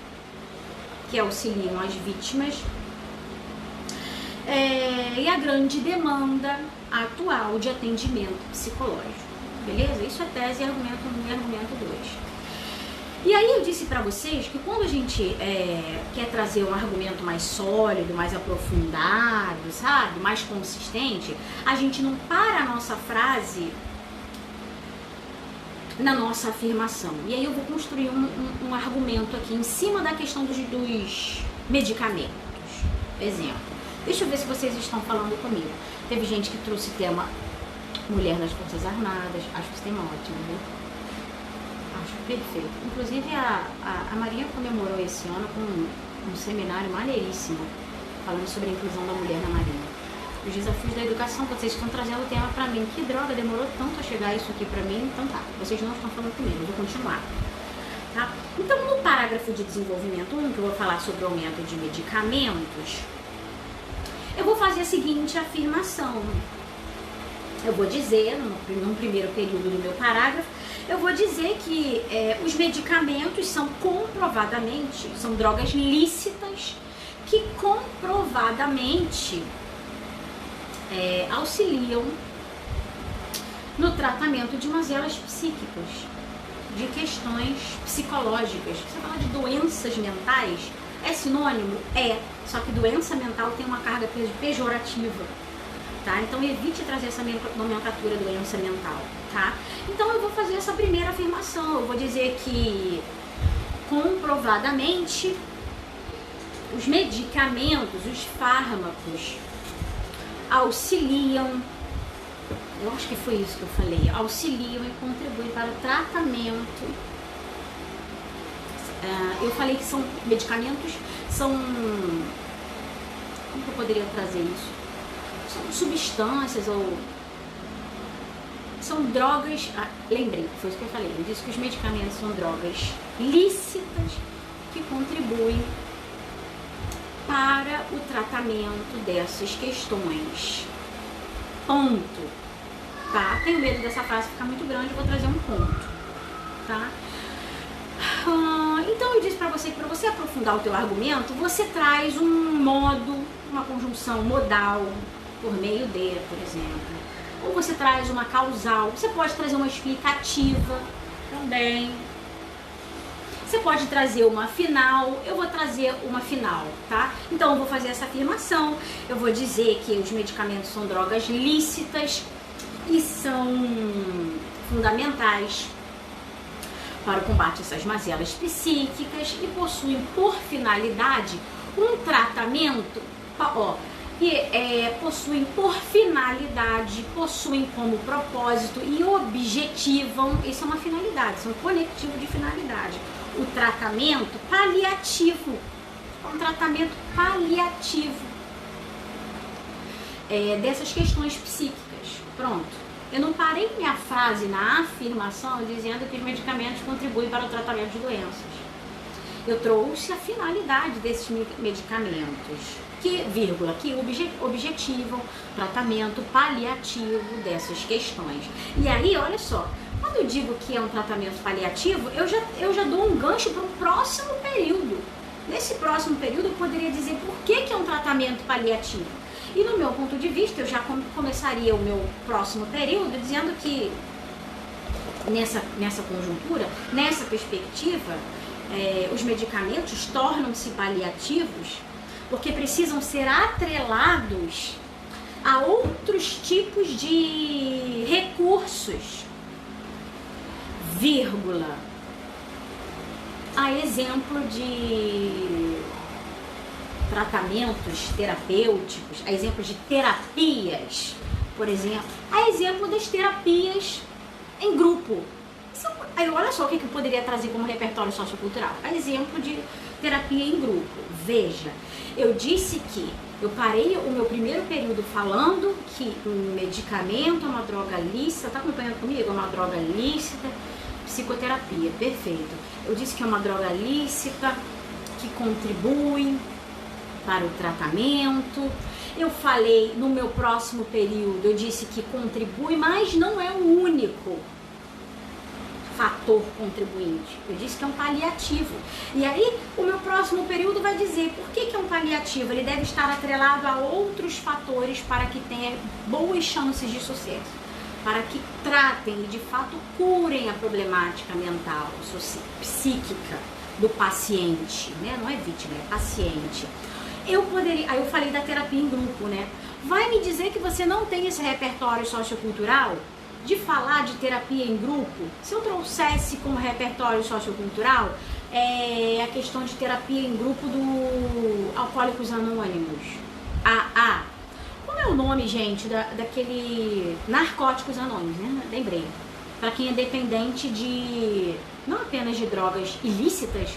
que auxiliam as vítimas e a grande demanda atual de atendimento psicológico. Beleza? Isso é tese, argumento 1 e argumento 2. E aí eu disse para vocês que quando a gente quer trazer um argumento mais sólido, mais aprofundado, sabe? Mais consistente, a gente não para a nossa frase na nossa afirmação. E aí eu vou construir um argumento aqui em cima da questão dos medicamentos. Exemplo. Deixa eu ver se vocês estão falando comigo. Teve gente que trouxe tema mulher nas Forças Armadas. Acho que esse tema é ótimo, viu? Acho perfeito. Inclusive a Maria comemorou esse ano com um seminário maneiríssimo falando sobre a inclusão da mulher na Marinha. Os desafios da educação, vocês estão trazendo o tema pra mim. Que droga, demorou tanto a chegar isso aqui pra mim. Então tá, vocês não estão falando comigo, eu vou continuar. Tá? Então no parágrafo de desenvolvimento 1, que eu vou falar sobre o aumento de medicamentos, eu vou fazer a seguinte afirmação. Eu vou dizer, no primeiro período do meu parágrafo, eu vou dizer que os medicamentos são comprovadamente, são drogas lícitas que comprovadamente auxiliam no tratamento de mazelas psíquicas, de questões psicológicas. Você fala de doenças mentais, é sinônimo? É, só que doença mental tem uma carga pejorativa, tá? Então evite trazer essa nomenclatura doença mental, tá? Então eu vou fazer essa primeira afirmação, eu vou dizer que comprovadamente os medicamentos, os fármacos auxiliam, eu acho que foi isso que eu falei, auxiliam e contribuem para o tratamento. Eu falei que são medicamentos, como que eu poderia trazer isso? São substâncias ou são drogas, lembrei, foi isso que eu falei, eu disse que os medicamentos são drogas lícitas que contribuem para o tratamento dessas questões. Ponto. Tá? Tenho medo dessa frase ficar muito grande, eu vou trazer um ponto. Tá? Então eu disse para você que para você aprofundar o teu argumento, você traz um modo, uma conjunção modal, por meio de, por exemplo. Ou você traz uma causal, você pode trazer uma explicativa também. Você pode trazer uma final, eu vou trazer uma final, tá? Então eu vou fazer essa afirmação, eu vou dizer que os medicamentos são drogas lícitas e são fundamentais para o combate a essas mazelas psíquicas e possuem por finalidade um tratamento, possuem por finalidade, possuem como propósito e objetivam, isso é uma finalidade, isso é um conectivo de finalidade, o tratamento paliativo, um tratamento paliativo dessas questões psíquicas. Pronto. Eu não parei minha frase na afirmação dizendo que os medicamentos contribuem para o tratamento de doenças. Eu trouxe a finalidade desses medicamentos, que objetivam tratamento paliativo dessas questões. E aí, olha só, quando eu digo que é um tratamento paliativo, eu já dou um gancho para um próximo período. Nesse próximo período, eu poderia dizer por que é um tratamento paliativo. E no meu ponto de vista, eu já começaria o meu próximo período dizendo que nessa conjuntura, nessa perspectiva, os medicamentos tornam-se paliativos porque precisam ser atrelados a outros tipos de recursos, vírgula, a exemplo de tratamentos terapêuticos, a exemplo de terapias, por exemplo, a exemplo das terapias em grupo. Aí olha só o que eu poderia trazer como repertório sociocultural, a exemplo de terapia em grupo. Veja, eu disse que eu parei o meu primeiro período falando que um medicamento é uma droga lícita, tá acompanhando comigo? É uma droga lícita, psicoterapia, perfeito. Eu disse que é uma droga lícita, que contribui para o tratamento. Eu falei no meu próximo período, eu disse que contribui, mas não é o único fator contribuinte. Eu disse que é um paliativo. E aí, o meu próximo período vai dizer por que é um paliativo. Ele deve estar atrelado a outros fatores para que tenha boas chances de sucesso, para que tratem e de fato curem a problemática mental, psíquica do paciente, né? Não é vítima, é paciente. Aí eu falei da terapia em grupo, né? Vai me dizer que você não tem esse repertório sociocultural de falar de terapia em grupo? Se eu trouxesse como repertório sociocultural a questão de terapia em grupo do Alcoólicos Anônimos, AA. Como é o nome, gente, daquele Narcóticos Anônimos, né? Lembrei. Para quem é dependente de, não apenas de drogas ilícitas,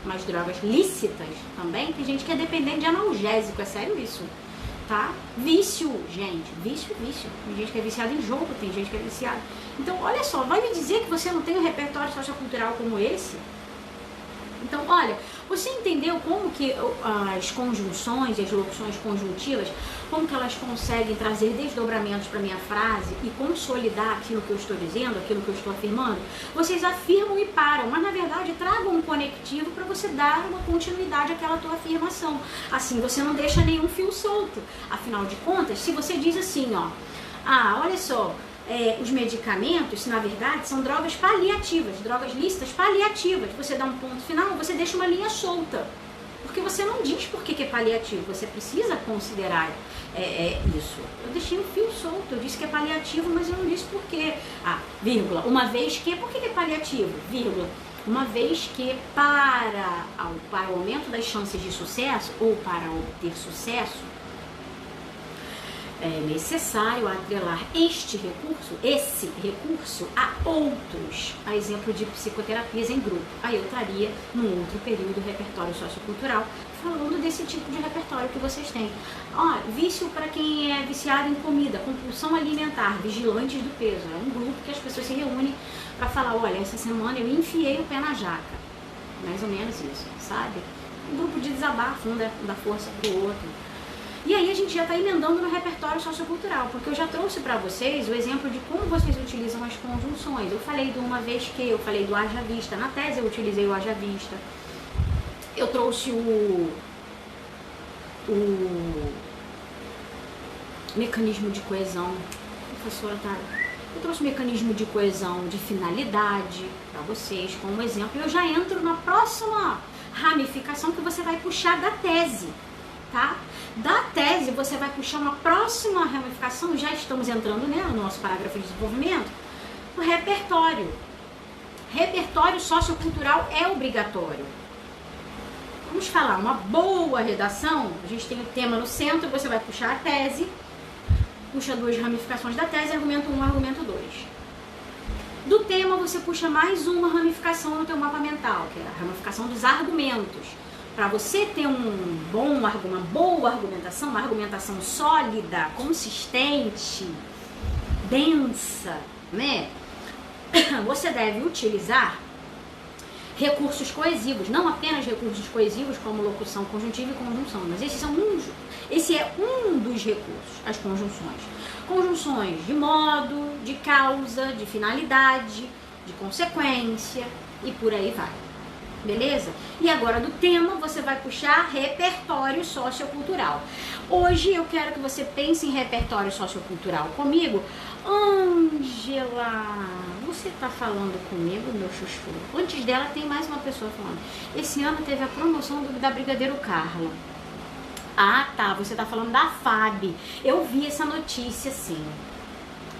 mas drogas lícitas também. Tem gente que é dependente de analgésico, é sério isso, tá? Vício, gente, vício. Tem gente que é viciada em jogo, tem gente que é viciada. Então, olha só, vai me dizer que você não tem um repertório sociocultural como esse? Então, olha, você entendeu como que as conjunções e as locuções conjuntivas, como que elas conseguem trazer desdobramentos para minha frase e consolidar aquilo que eu estou dizendo, aquilo que eu estou afirmando? Vocês afirmam e param, mas na verdade tragam um conectivo para você dar uma continuidade àquela tua afirmação. Assim você não deixa nenhum fio solto. Afinal de contas, se você diz assim, ó, olha só, os medicamentos, na verdade, são drogas paliativas, drogas lícitas paliativas. Você dá um ponto final, você deixa uma linha solta. Porque você não diz por que é paliativo, você precisa considerar isso. Eu deixei um fio solto, eu disse que é paliativo, mas eu não disse por quê. Vírgula, uma vez que, por que é paliativo? Vírgula, uma vez que para o aumento das chances de sucesso, ou para obter sucesso, é necessário atrelar esse recurso a outros, a exemplo de psicoterapias em grupo. Aí eu estaria num outro período repertório sociocultural, falando desse tipo de repertório que vocês têm. Vício para quem é viciado em comida, compulsão alimentar, vigilantes do peso. É um grupo que as pessoas se reúnem para falar, olha, essa semana eu enfiei o pé na jaca. Mais ou menos isso, sabe? Um grupo de desabafo, um dá força pro outro. E aí a gente já está emendando no repertório sociocultural, porque eu já trouxe para vocês o exemplo de como vocês utilizam as conjunções. Eu falei do uma vez que, eu falei do haja vista, na tese eu utilizei o haja vista. Eu trouxe o mecanismo de coesão. Professora, eu trouxe o mecanismo de coesão de finalidade para vocês como exemplo. E eu já entro na próxima ramificação que você vai puxar da tese, tá? Da tese, você vai puxar uma próxima ramificação, já estamos entrando, né, no nosso parágrafo de desenvolvimento, o repertório. Repertório sociocultural é obrigatório. Vamos falar, uma boa redação, a gente tem o tema no centro, você vai puxar a tese, puxa duas ramificações da tese, argumento 1, argumento 2. Do tema, você puxa mais uma ramificação no teu mapa mental, que é a ramificação dos argumentos. Para você ter uma boa argumentação, uma argumentação sólida, consistente, densa, né? Você deve utilizar recursos coesivos, não apenas recursos coesivos como locução conjuntiva e conjunção, mas esse é um dos recursos, as conjunções. Conjunções de modo, de causa, de finalidade, de consequência e por aí vai. Beleza? E agora do tema você vai puxar repertório sociocultural. Hoje eu quero que você pense em repertório sociocultural comigo. Ângela, você tá falando comigo, meu chuchu? Antes dela tem mais uma pessoa falando. Esse ano teve a promoção da Brigadeiro Carla. Tá, você tá falando da FAB. Eu vi essa notícia, sim.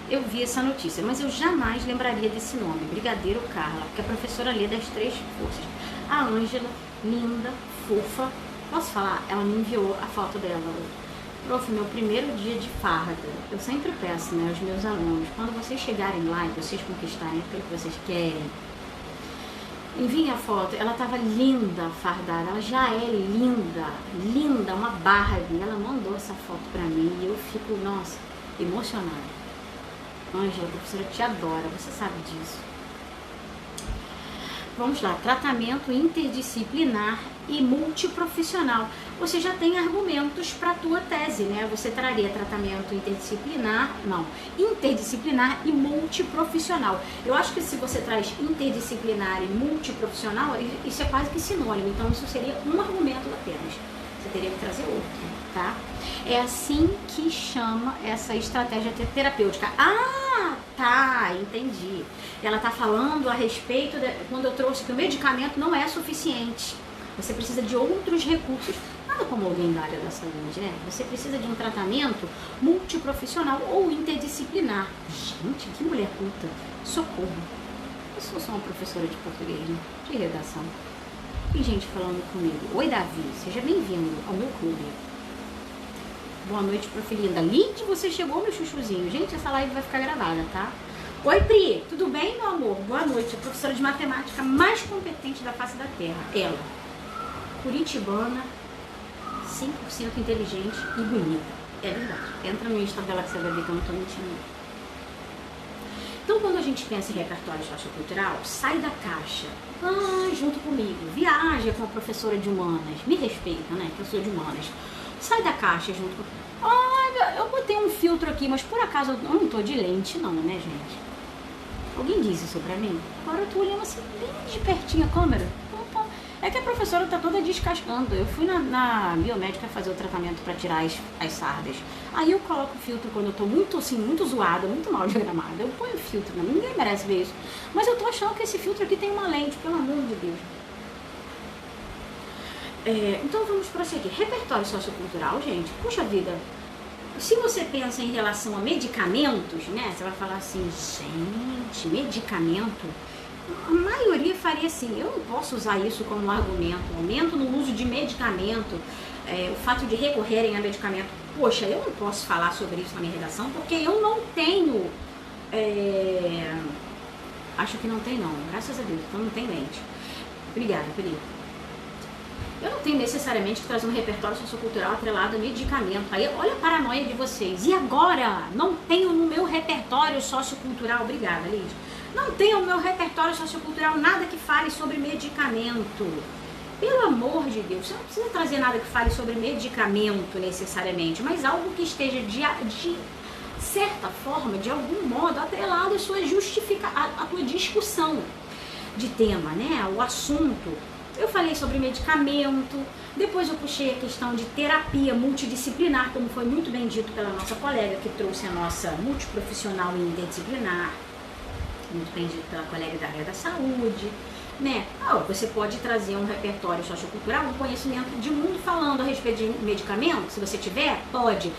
Eu vi essa notícia, mas eu jamais lembraria desse nome, Brigadeiro Carla, porque a professora lê das 3 forças. A Ângela, linda, fofa, posso falar? Ela me enviou a foto dela. Prof, meu primeiro dia de farda. Eu sempre peço, né, aos meus alunos, quando vocês chegarem lá e vocês conquistarem aquilo que vocês querem, enviem a foto. Ela tava linda, fardada, ela já é linda, uma Barbie. Ela mandou essa foto pra mim e eu fico, nossa, emocionada. Ângela, a professora te adora, você sabe disso. Vamos lá, tratamento interdisciplinar e multiprofissional. você já tem argumentos para a tua tese, né? Você traria tratamento interdisciplinar e multiprofissional. Eu acho que se você traz interdisciplinar e multiprofissional, isso é quase que sinônimo, então isso seria um argumento apenas. Você teria que trazer outro, tá? É assim que chama essa estratégia terapêutica. Ah, tá, entendi. Ela tá falando a respeito, quando eu trouxe que o medicamento não é suficiente. Você precisa de outros recursos. Nada como alguém da área da saúde, né? Você precisa de um tratamento multiprofissional ou interdisciplinar. Gente, que mulher culta. Socorro. Eu sou só uma professora de português, né? De redação. Tem gente falando comigo. Oi, Davi, seja bem-vindo ao meu clube. Boa noite, prof. linda. Linde, você chegou, meu chuchuzinho. Gente, essa live vai ficar gravada, tá? Oi, Pri, tudo bem, meu amor? Boa noite. A professora de matemática mais competente da face da Terra. Ela. Curitibana, 100% inteligente e bonita. É verdade. Entra no Insta dela que você vai ver que eu não tô mentindo. Então, quando a gente pensa em repertório sociocultural, sai da caixa. Junto comigo. Viaja com a professora de humanas. Me respeita, né? Que eu sou de humanas. Sai da caixa junto com... Olha, eu botei um filtro aqui, mas por acaso eu não tô de lente, não, né, gente? Alguém disse isso pra mim? Agora eu tô olhando assim, bem de pertinho a câmera. É que a professora tá toda descascando. Eu fui na biomédica fazer o tratamento pra tirar as sardas. Aí eu coloco o filtro quando eu tô muito, assim, muito zoada, muito mal diagramada. Eu ponho o filtro, né? Ninguém merece ver isso. Mas eu tô achando que esse filtro aqui tem uma lente, pelo amor de Deus. Então vamos prosseguir. Repertório sociocultural, gente, puxa vida. Se você pensa em relação a medicamentos, né? Você vai falar assim, gente, medicamento... A maioria faria assim, eu não posso usar isso como um argumento. Aumento no uso de medicamento, o fato de recorrerem a medicamento. Poxa, eu não posso falar sobre isso na minha redação porque eu não tenho... Acho que não tem não, graças a Deus, então não tem lente. Obrigada, Felipe. Eu não tenho necessariamente que trazer um repertório sociocultural atrelado a medicamento. Aí olha a paranoia de vocês. E agora? Não tenho no meu repertório sociocultural. Obrigada, Lídia. Não tenho no meu repertório sociocultural nada que fale sobre medicamento. Pelo amor de Deus, você não precisa trazer nada que fale sobre medicamento necessariamente, mas algo que esteja de certa forma, de algum modo, atrelado à sua à tua discussão de tema, né? O assunto. Eu falei sobre medicamento, depois eu puxei a questão de terapia multidisciplinar, como foi muito bem dito pela nossa colega, que trouxe a nossa multiprofissional e interdisciplinar, muito bem dito pela colega da área da saúde, né? Você pode trazer um repertório sociocultural, um conhecimento de mundo falando a respeito de medicamento, se você tiver, pode.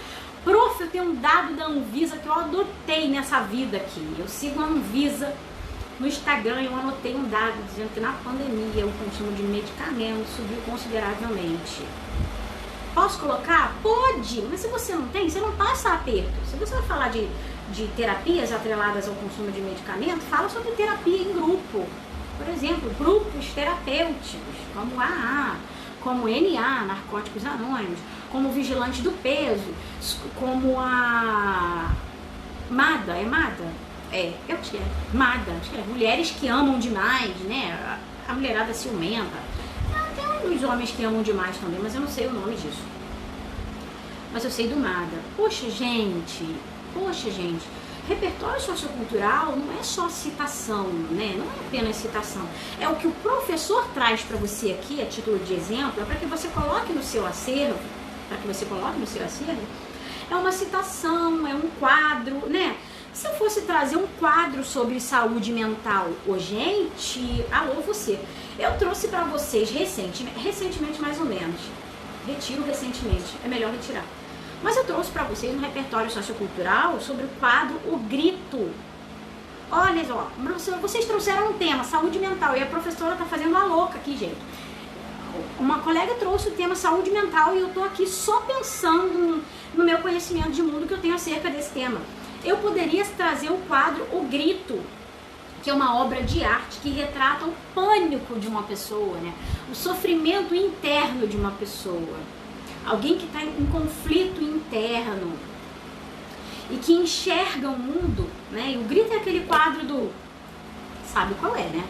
Prof, eu tenho um dado da Anvisa que eu adotei nessa vida aqui, eu sigo a Anvisa no Instagram, eu anotei um dado dizendo que na pandemia o consumo de medicamentos subiu consideravelmente. Posso colocar? Pode, mas se você não tem, você não passa aperto. Se você vai falar de terapias atreladas ao consumo de medicamento, fala sobre terapia em grupo. Por exemplo, grupos terapêuticos, como AA, como NA, Narcóticos Anônimos, como Vigilante do Peso, como a MADA, é MADA? Eu acho que é MADA, acho que é Mulheres que Amam Demais, né? A mulherada ciumenta. Tem uns homens que amam demais também, mas eu não sei o nome disso. Mas eu sei do MADA. Poxa, gente, repertório sociocultural não é só citação, né? Não é apenas citação. É o que o professor traz para você aqui, a título de exemplo, é para que você coloque no seu acervo, é uma citação, é um quadro, né? Se eu fosse trazer um quadro sobre saúde mental, gente, alô você, eu trouxe para vocês recentemente mais ou menos, retiro recentemente, é melhor retirar. Mas eu trouxe para vocês um repertório sociocultural sobre o quadro O Grito. Olha só, vocês trouxeram um tema, saúde mental, e a professora tá fazendo a louca aqui, gente. Uma colega trouxe o tema saúde mental e eu tô aqui só pensando no meu conhecimento de mundo que eu tenho acerca desse tema. Eu poderia trazer o quadro O Grito, que é uma obra de arte que retrata o pânico de uma pessoa, né? O sofrimento interno de uma pessoa. Alguém que está em conflito interno e que enxerga o mundo, né? E O Grito é aquele quadro do... Sabe qual é, né?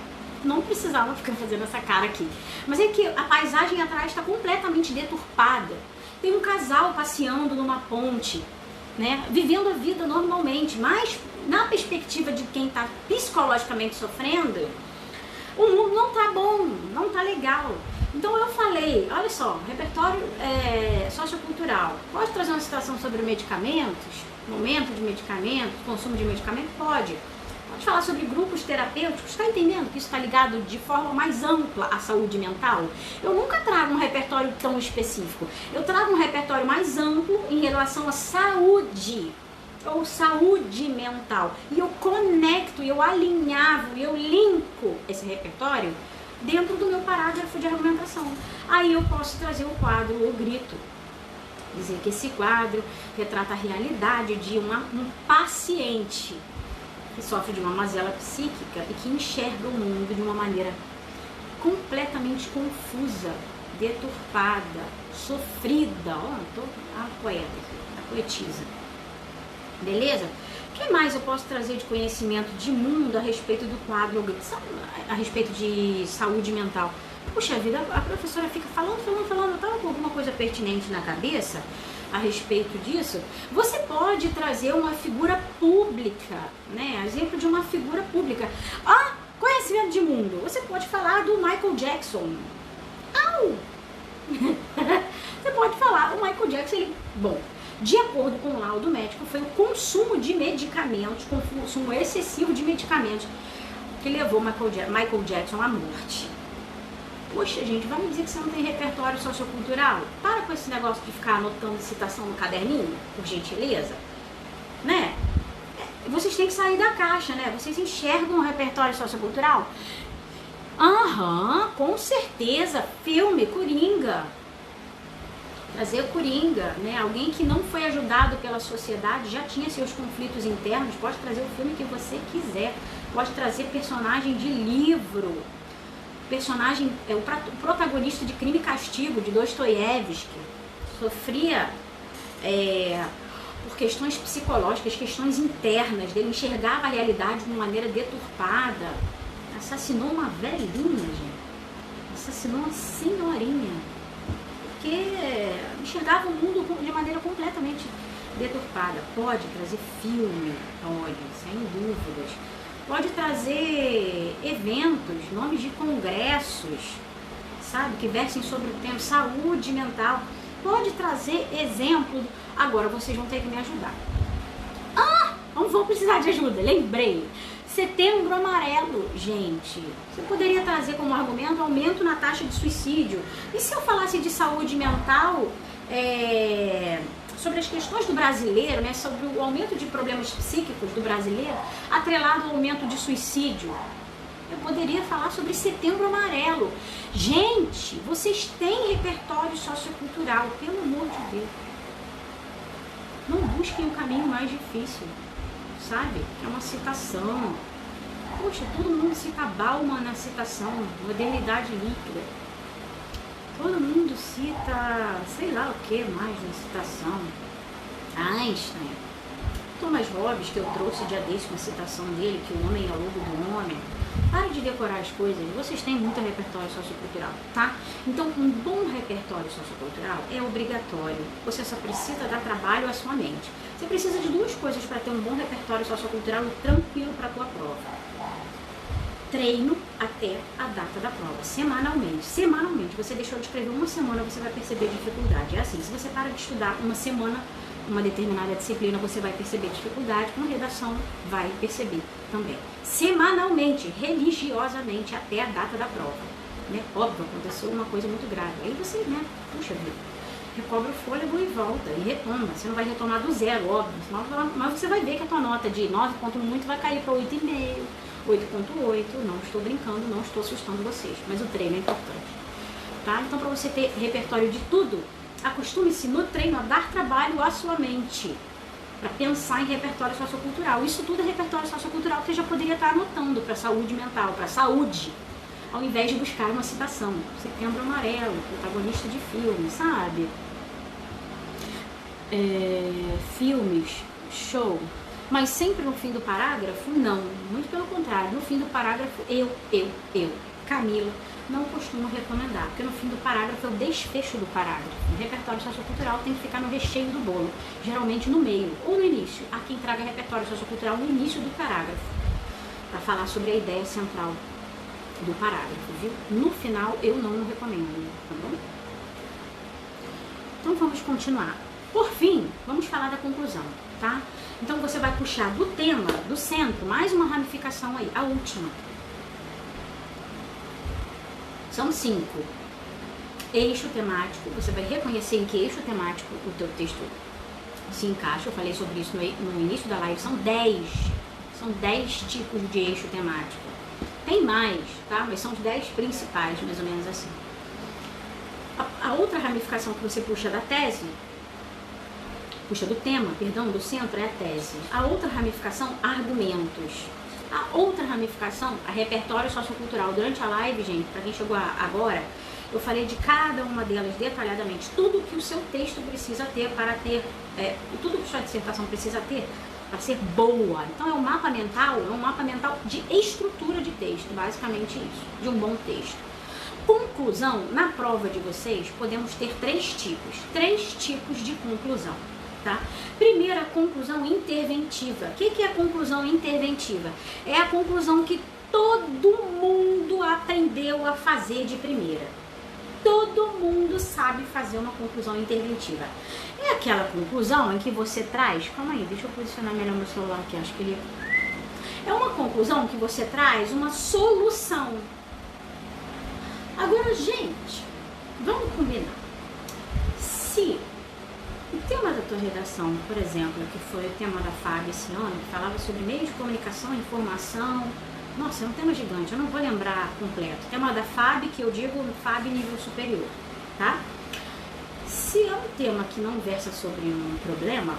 não precisava ficar fazendo essa cara aqui. Mas é que a paisagem atrás está completamente deturpada. Tem um casal passeando numa ponte, né, vivendo a vida normalmente, mas na perspectiva de quem está psicologicamente sofrendo, o mundo não tá bom, não tá legal. Então eu falei, olha só, repertório sociocultural, pode trazer uma citação sobre medicamentos, momento de medicamentos, consumo de medicamento? Pode. Pode falar sobre grupos terapêuticos, está entendendo que isso está ligado de forma mais ampla à saúde mental? Eu nunca trago um repertório tão específico, eu trago um repertório mais amplo em relação à saúde, ou saúde mental. E eu conecto, eu alinhavo, eu linko esse repertório dentro do meu parágrafo de argumentação. Aí eu posso trazer o quadro O Grito. Dizer que esse quadro retrata a realidade de um paciente que sofre de uma mazela psíquica e que enxerga o mundo de uma maneira completamente confusa, deturpada, sofrida. Ó, tô a poeta aqui, a poetisa. Beleza? O que mais eu posso trazer de conhecimento de mundo a respeito do quadro, a respeito de saúde mental? Puxa vida, a professora fica falando, eu tava com alguma coisa pertinente na cabeça a respeito disso. Você pode trazer uma figura pública, né? Exemplo de uma figura pública. Ah, conhecimento de mundo. Você pode falar do Michael Jackson. Au! Você pode falar, o Michael Jackson, ele, bom, de acordo com o laudo médico, foi o consumo de medicamentos, consumo excessivo de medicamentos, que levou Michael Jackson à morte. Poxa, gente, vai me dizer que você não tem repertório sociocultural? Para com esse negócio de ficar anotando citação no caderninho, por gentileza. Né? Vocês têm que sair da caixa, né? Vocês enxergam o repertório sociocultural? Aham, com certeza. Filme, Coringa. Trazer Coringa, né? Alguém que não foi ajudado pela sociedade, já tinha seus conflitos internos, pode trazer o filme que você quiser. Pode trazer personagem de livro. Personagem, o protagonista de Crime e Castigo, de Dostoiévski, sofria por questões psicológicas, questões internas, dele enxergava a realidade de uma maneira deturpada, assassinou uma velhinha, gente, assassinou uma senhorinha, porque enxergava o mundo de maneira completamente deturpada. Pode trazer filme, pode, sem dúvidas. Pode trazer eventos, nomes de congressos, sabe, que versem sobre o tema saúde mental. Pode trazer exemplo. Agora vocês vão ter que me ajudar. Ah, não vou precisar de ajuda, lembrei. Setembro Amarelo, gente. Você poderia trazer como argumento aumento na taxa de suicídio. E se eu falasse de saúde mental, sobre as questões do brasileiro, né, sobre o aumento de problemas psíquicos do brasileiro, atrelado ao aumento de suicídio? Eu poderia falar sobre Setembro Amarelo. Gente, vocês têm repertório sociocultural, pelo amor de Deus. Não busquem o caminho mais difícil, sabe? É uma citação. Poxa, todo mundo cita Bauman na citação, modernidade líquida. Todo mundo cita, sei lá o que mais na citação. Einstein. Thomas Hobbes, que eu trouxe dia desse uma citação dele, que o homem é o lobo do homem. Pare de decorar as coisas, vocês têm muito repertório sociocultural, tá? Então, um bom repertório sociocultural é obrigatório. Você só precisa dar trabalho à sua mente. Você precisa de duas coisas para ter um bom repertório sociocultural e tranquilo para a tua prova. Treino até a data da prova, semanalmente. Semanalmente, você deixou de escrever uma semana, você vai perceber dificuldade. É assim, se você para de estudar uma semana, uma determinada disciplina, você vai perceber dificuldade, com redação vai perceber também. Semanalmente, religiosamente, até a data da prova. Né? Óbvio, aconteceu uma coisa muito grave. Aí você, né, puxa vida, recobra o fôlego e volta, e retoma. Você não vai retomar do zero, óbvio, mas você vai ver que a tua nota de 9 ponto muito vai cair para 8,5. 8.8, não estou brincando, não estou assustando vocês, mas o treino é importante, tá? Então, para você ter repertório de tudo, acostume-se no treino a dar trabalho à sua mente, para pensar em repertório sociocultural. Isso tudo é repertório sociocultural que você já poderia estar anotando para saúde mental, para saúde, ao invés de buscar uma citação. Setembro Amarelo, protagonista de filme, sabe? Filmes, show. Mas sempre no fim do parágrafo, não. Muito pelo contrário, no fim do parágrafo, eu, Camila, não costumo recomendar, porque no fim do parágrafo é o desfecho do parágrafo. O repertório sociocultural tem que ficar no recheio do bolo, geralmente no meio ou no início. Há quem traga repertório sociocultural no início do parágrafo, para falar sobre a ideia central do parágrafo, viu? No final, eu não recomendo, tá bom? Então vamos continuar. Por fim, vamos falar da conclusão, tá? Então você vai puxar do tema, do centro, mais uma ramificação aí, a última. São 5. Eixo temático, você vai reconhecer em que eixo temático o teu texto se encaixa. Eu falei sobre isso no início da live. São 10 tipos de eixo temático. Tem mais, tá? Mas são os 10 principais, mais ou menos assim. A outra ramificação que você puxa da tese, puxa do tema, perdão, do centro, é a tese. A outra ramificação, argumentos. A outra ramificação, a repertório sociocultural. Durante a live, gente, para quem chegou agora, eu falei de cada uma delas detalhadamente. Tudo que o seu texto precisa ter para ter, tudo que sua dissertação precisa ter para ser boa. Então é um mapa mental de estrutura de texto, basicamente isso, de um bom texto. Conclusão, na prova de vocês, podemos ter 3 tipos de conclusão. Tá? Primeira, conclusão interventiva. O que é a conclusão interventiva? É a conclusão que todo mundo aprendeu a fazer de primeira. Todo mundo sabe fazer uma conclusão interventiva. É aquela conclusão em que você traz... Calma aí, deixa eu posicionar melhor meu celular aqui, acho que ele... É uma conclusão que você traz uma solução. Agora, gente, vamos combinar. Se o tema da tua redação, por exemplo, que foi o tema da FAB esse ano, que falava sobre meios de comunicação, informação... Nossa, é um tema gigante, eu não vou lembrar completo. O tema da FAB, que eu digo FAB nível superior, tá? Se é um tema que não versa sobre um problema,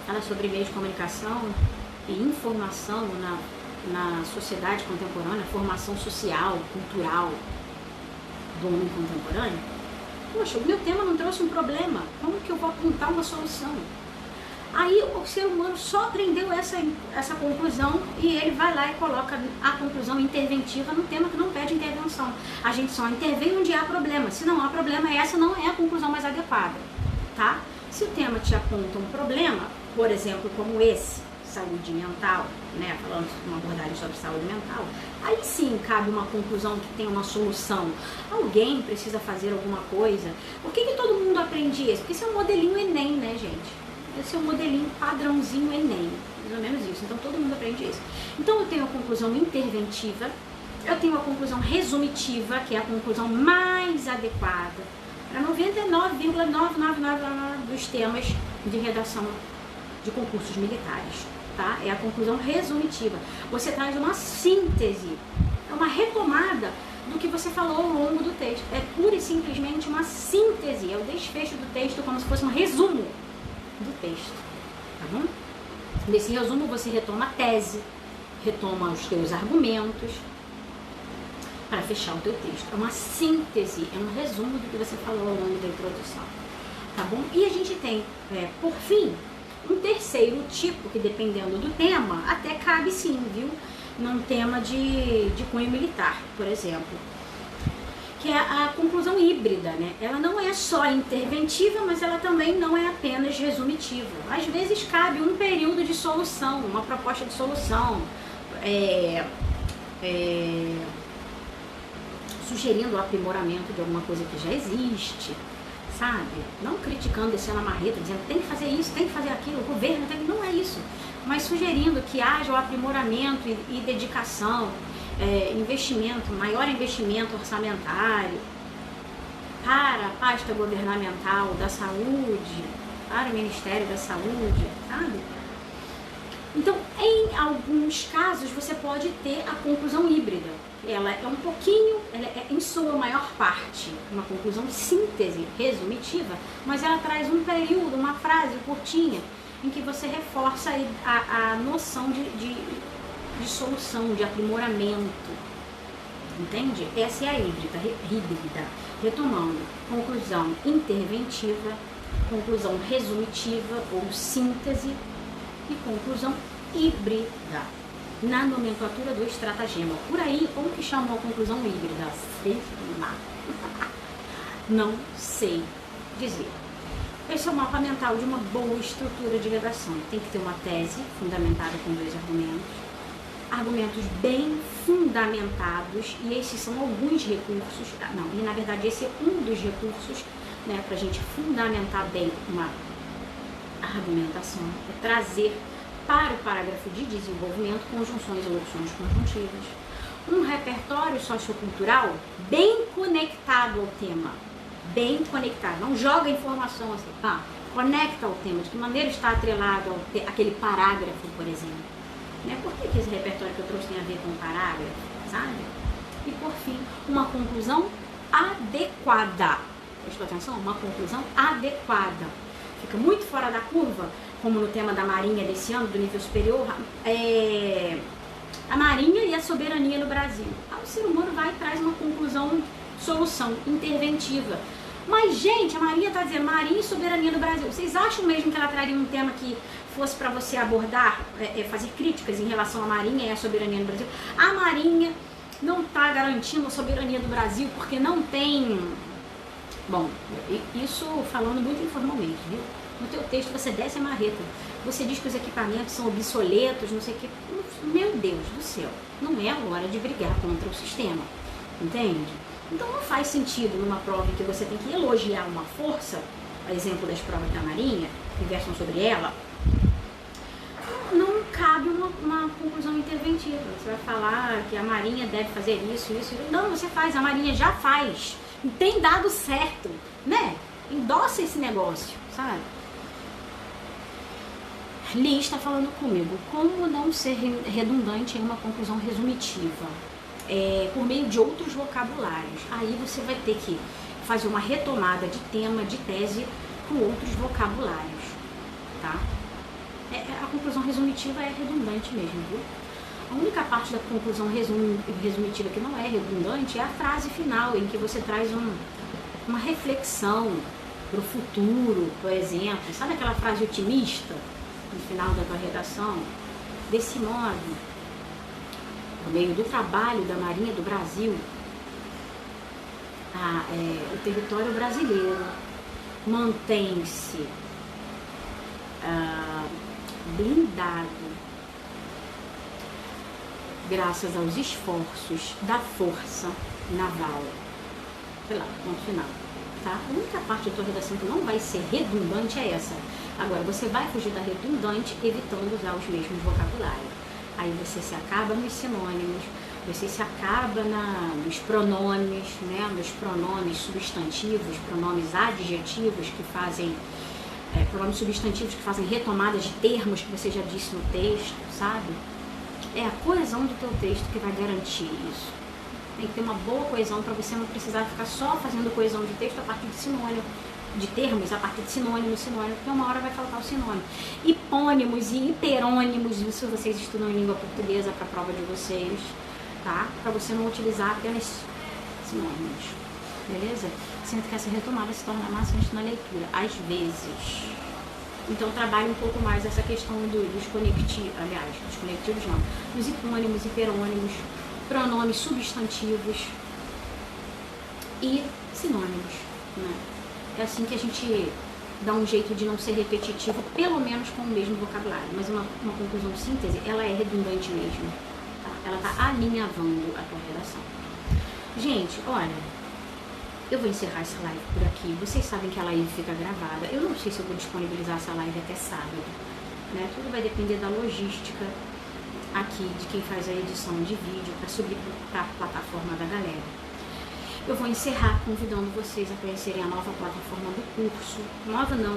fala sobre meios de comunicação e informação na sociedade contemporânea, formação social, cultural do homem contemporâneo, poxa, o meu tema não trouxe um problema, como que eu vou apontar uma solução? Aí o ser humano só aprendeu essa conclusão e ele vai lá e coloca a conclusão interventiva no tema que não pede intervenção. A gente só intervém onde há problema. Se não há problema, essa não é a conclusão mais adequada, tá? Se o tema te aponta um problema, por exemplo, como esse, saúde mental, né, falando uma abordagem sobre saúde mental, aí sim cabe uma conclusão que tem uma solução. Alguém precisa fazer alguma coisa. Por que todo mundo aprende isso? Porque isso é um modelinho Enem, né, gente? Esse é um modelinho padrãozinho Enem, mais ou menos isso. Então todo mundo aprende isso. Então eu tenho a conclusão interventiva, eu tenho a conclusão resumitiva, que é a conclusão mais adequada para 99,999 dos temas de redação de concursos militares, tá? É a conclusão resumitiva. Você traz uma síntese, é uma retomada do que você falou ao longo do texto. É pura e simplesmente uma síntese, é o desfecho do texto como se fosse um resumo do texto, tá bom? Nesse resumo você retoma a tese, retoma os teus argumentos para fechar o teu texto. É uma síntese, é um resumo do que você falou ao longo da introdução, tá bom? E a gente tem, por fim, um terceiro tipo que, dependendo do tema, até cabe sim, viu? Num tema de cunho militar, por exemplo, que é a conclusão híbrida, né? Ela não é só interventiva, mas ela também não é apenas resumitiva. Às vezes cabe um período de solução, uma proposta de solução, sugerindo o aprimoramento de alguma coisa que já existe, sabe? Não criticando, descendo a marreta, dizendo tem que fazer isso, tem que fazer aquilo, o governo tem que... Não é isso, mas sugerindo que haja o aprimoramento e dedicação, investimento, maior investimento orçamentário para a pasta governamental da saúde, para o Ministério da Saúde, sabe? Então, em alguns casos, você pode ter a conclusão híbrida. Ela é um pouquinho, ela é em sua maior parte, uma conclusão de síntese resumitiva, mas ela traz um período, uma frase curtinha, em que você reforça a noção de solução, de aprimoramento, entende? Essa é a híbrida. Retomando, conclusão interventiva, conclusão resumitiva ou síntese E conclusão híbrida, na nomenclatura do estratagema. Por aí, como que chamam a conclusão híbrida? Sei lá. Não sei dizer. Esse é o mapa mental de uma boa estrutura de redação. Tem que ter uma tese fundamentada com 2 argumentos bem fundamentados, e esses são alguns recursos, e na verdade esse é um dos recursos, né, para a gente fundamentar bem uma argumentação, é trazer para o parágrafo de desenvolvimento conjunções e locuções conjuntivas, um repertório sociocultural bem conectado ao tema, bem conectado, não joga informação assim, conecta ao tema, de que maneira está atrelado aquele parágrafo, por exemplo. Né? Por que esse repertório que eu trouxe tem a ver com o parágrafo, sabe? E por fim, uma conclusão adequada. Prestou atenção? Uma conclusão adequada. Fica muito fora da curva, como no tema da Marinha desse ano, do nível superior, a Marinha e a soberania no Brasil. O ser humano vai e traz uma conclusão, solução interventiva. Mas, gente, a Marinha está dizendo Marinha e soberania no Brasil. Vocês acham mesmo que ela traria um tema que fosse para você abordar, fazer críticas em relação à Marinha e à soberania no Brasil? A Marinha não está garantindo a soberania do Brasil porque não tem... Bom, isso falando muito informalmente, viu? No teu texto você desce a marreta, você diz que os equipamentos são obsoletos, não sei o que. Meu Deus do céu, não é a hora de brigar contra o sistema, entende? Então não faz sentido numa prova em que você tem que elogiar uma força, a exemplo das provas da Marinha, que versam sobre ela, não cabe uma conclusão interventiva. Você vai falar que a Marinha deve fazer isso. Não, você faz, a Marinha já faz. E tem dado certo, né? Endossa esse negócio, sabe? Li está falando comigo. Como não ser redundante em uma conclusão resumitiva? Por meio de outros vocabulários. Aí você vai ter que fazer uma retomada de tema, de tese, com outros vocabulários, tá? A conclusão resumitiva é redundante mesmo, viu? A única parte da conclusão resumitiva que não é redundante é a frase final, em que você traz uma reflexão para o futuro, por exemplo. Sabe aquela frase otimista no final da tua redação? Desse modo, por meio do trabalho da Marinha do Brasil, o território brasileiro mantém-se blindado graças aos esforços da força naval. Sei lá, ponto final. Tá? A única parte da tua redação que não vai ser redundante é essa. Agora, você vai fugir da redundante evitando usar os mesmos vocabulários. Aí você se acaba nos sinônimos, você se acaba nos pronomes, né? Nos pronomes substantivos, pronomes adjetivos que fazem, pronomes substantivos que fazem retomadas de termos que você já disse no texto, sabe? É a coesão do teu texto que vai garantir isso. Tem que ter uma boa coesão para você não precisar ficar só fazendo coesão de texto a partir de sinônimo, de termos, a partir de sinônimo, porque uma hora vai faltar o sinônimo. Hipônimos e hiperônimos, isso vocês estudam em língua portuguesa para a prova de vocês, tá? Para você não utilizar apenas sinônimos, beleza? Sinto que essa retomada se torna maçante na leitura, às vezes. Então trabalhe um pouco mais essa questão dos conectivos, dos conectivos não, dos hipônimos, hiperônimos, pronomes substantivos e sinônimos, né? É assim que a gente dá um jeito de não ser repetitivo, pelo menos com o mesmo vocabulário. Mas uma conclusão síntese, ela é redundante mesmo, tá? Ela está alinhavando a tua redação. Gente, olha, eu vou encerrar essa live por aqui. Vocês sabem que a live fica gravada. Eu não sei se eu vou disponibilizar essa live até sábado, né? Tudo vai depender da logística aqui, de quem faz a edição de vídeo para subir para a plataforma da galera. Eu vou encerrar convidando vocês a conhecerem a nova plataforma do curso. Nova não,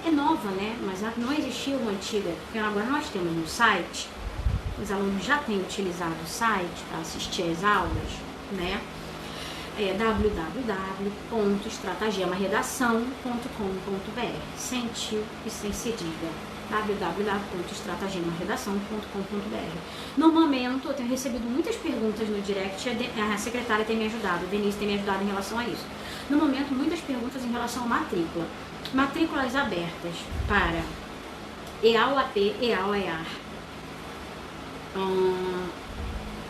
é nova, né? Mas não existia uma antiga, porque agora nós temos um site, os alunos já têm utilizado o site para assistir às aulas, né? É www.estratagemaredação.com.br, sem tio e sem cedilha. www.estratagemaredação.com.br. No momento, eu tenho recebido muitas perguntas no direct, a secretária tem me ajudado, a Denise tem me ajudado em relação a isso. No momento, muitas perguntas em relação à matrícula. Matrículas abertas para EAUAP, EAUAR,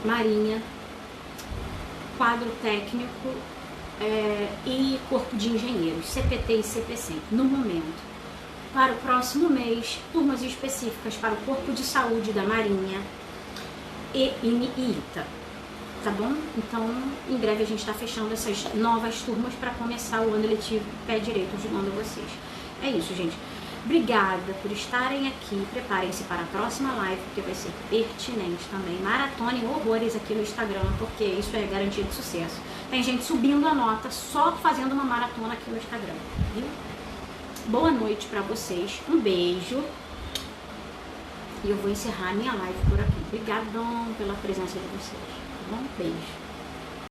Marinha, quadro técnico e corpo de engenheiros, CPT e CPC, no momento. Para o próximo mês, turmas específicas para o corpo de saúde da Marinha e ITA, tá bom? Então, em breve a gente está fechando essas novas turmas para começar o ano letivo pé direito, ajudando vocês. É isso, gente. Obrigada por estarem aqui. Preparem-se para a próxima live, porque vai ser pertinente também. Maratonem horrores aqui no Instagram, porque isso é garantia de sucesso. Tem gente subindo a nota só fazendo uma maratona aqui no Instagram, viu? Boa noite para vocês. Um beijo. E eu vou encerrar minha live por aqui. Obrigadão pela presença de vocês. Tá bom? Beijo.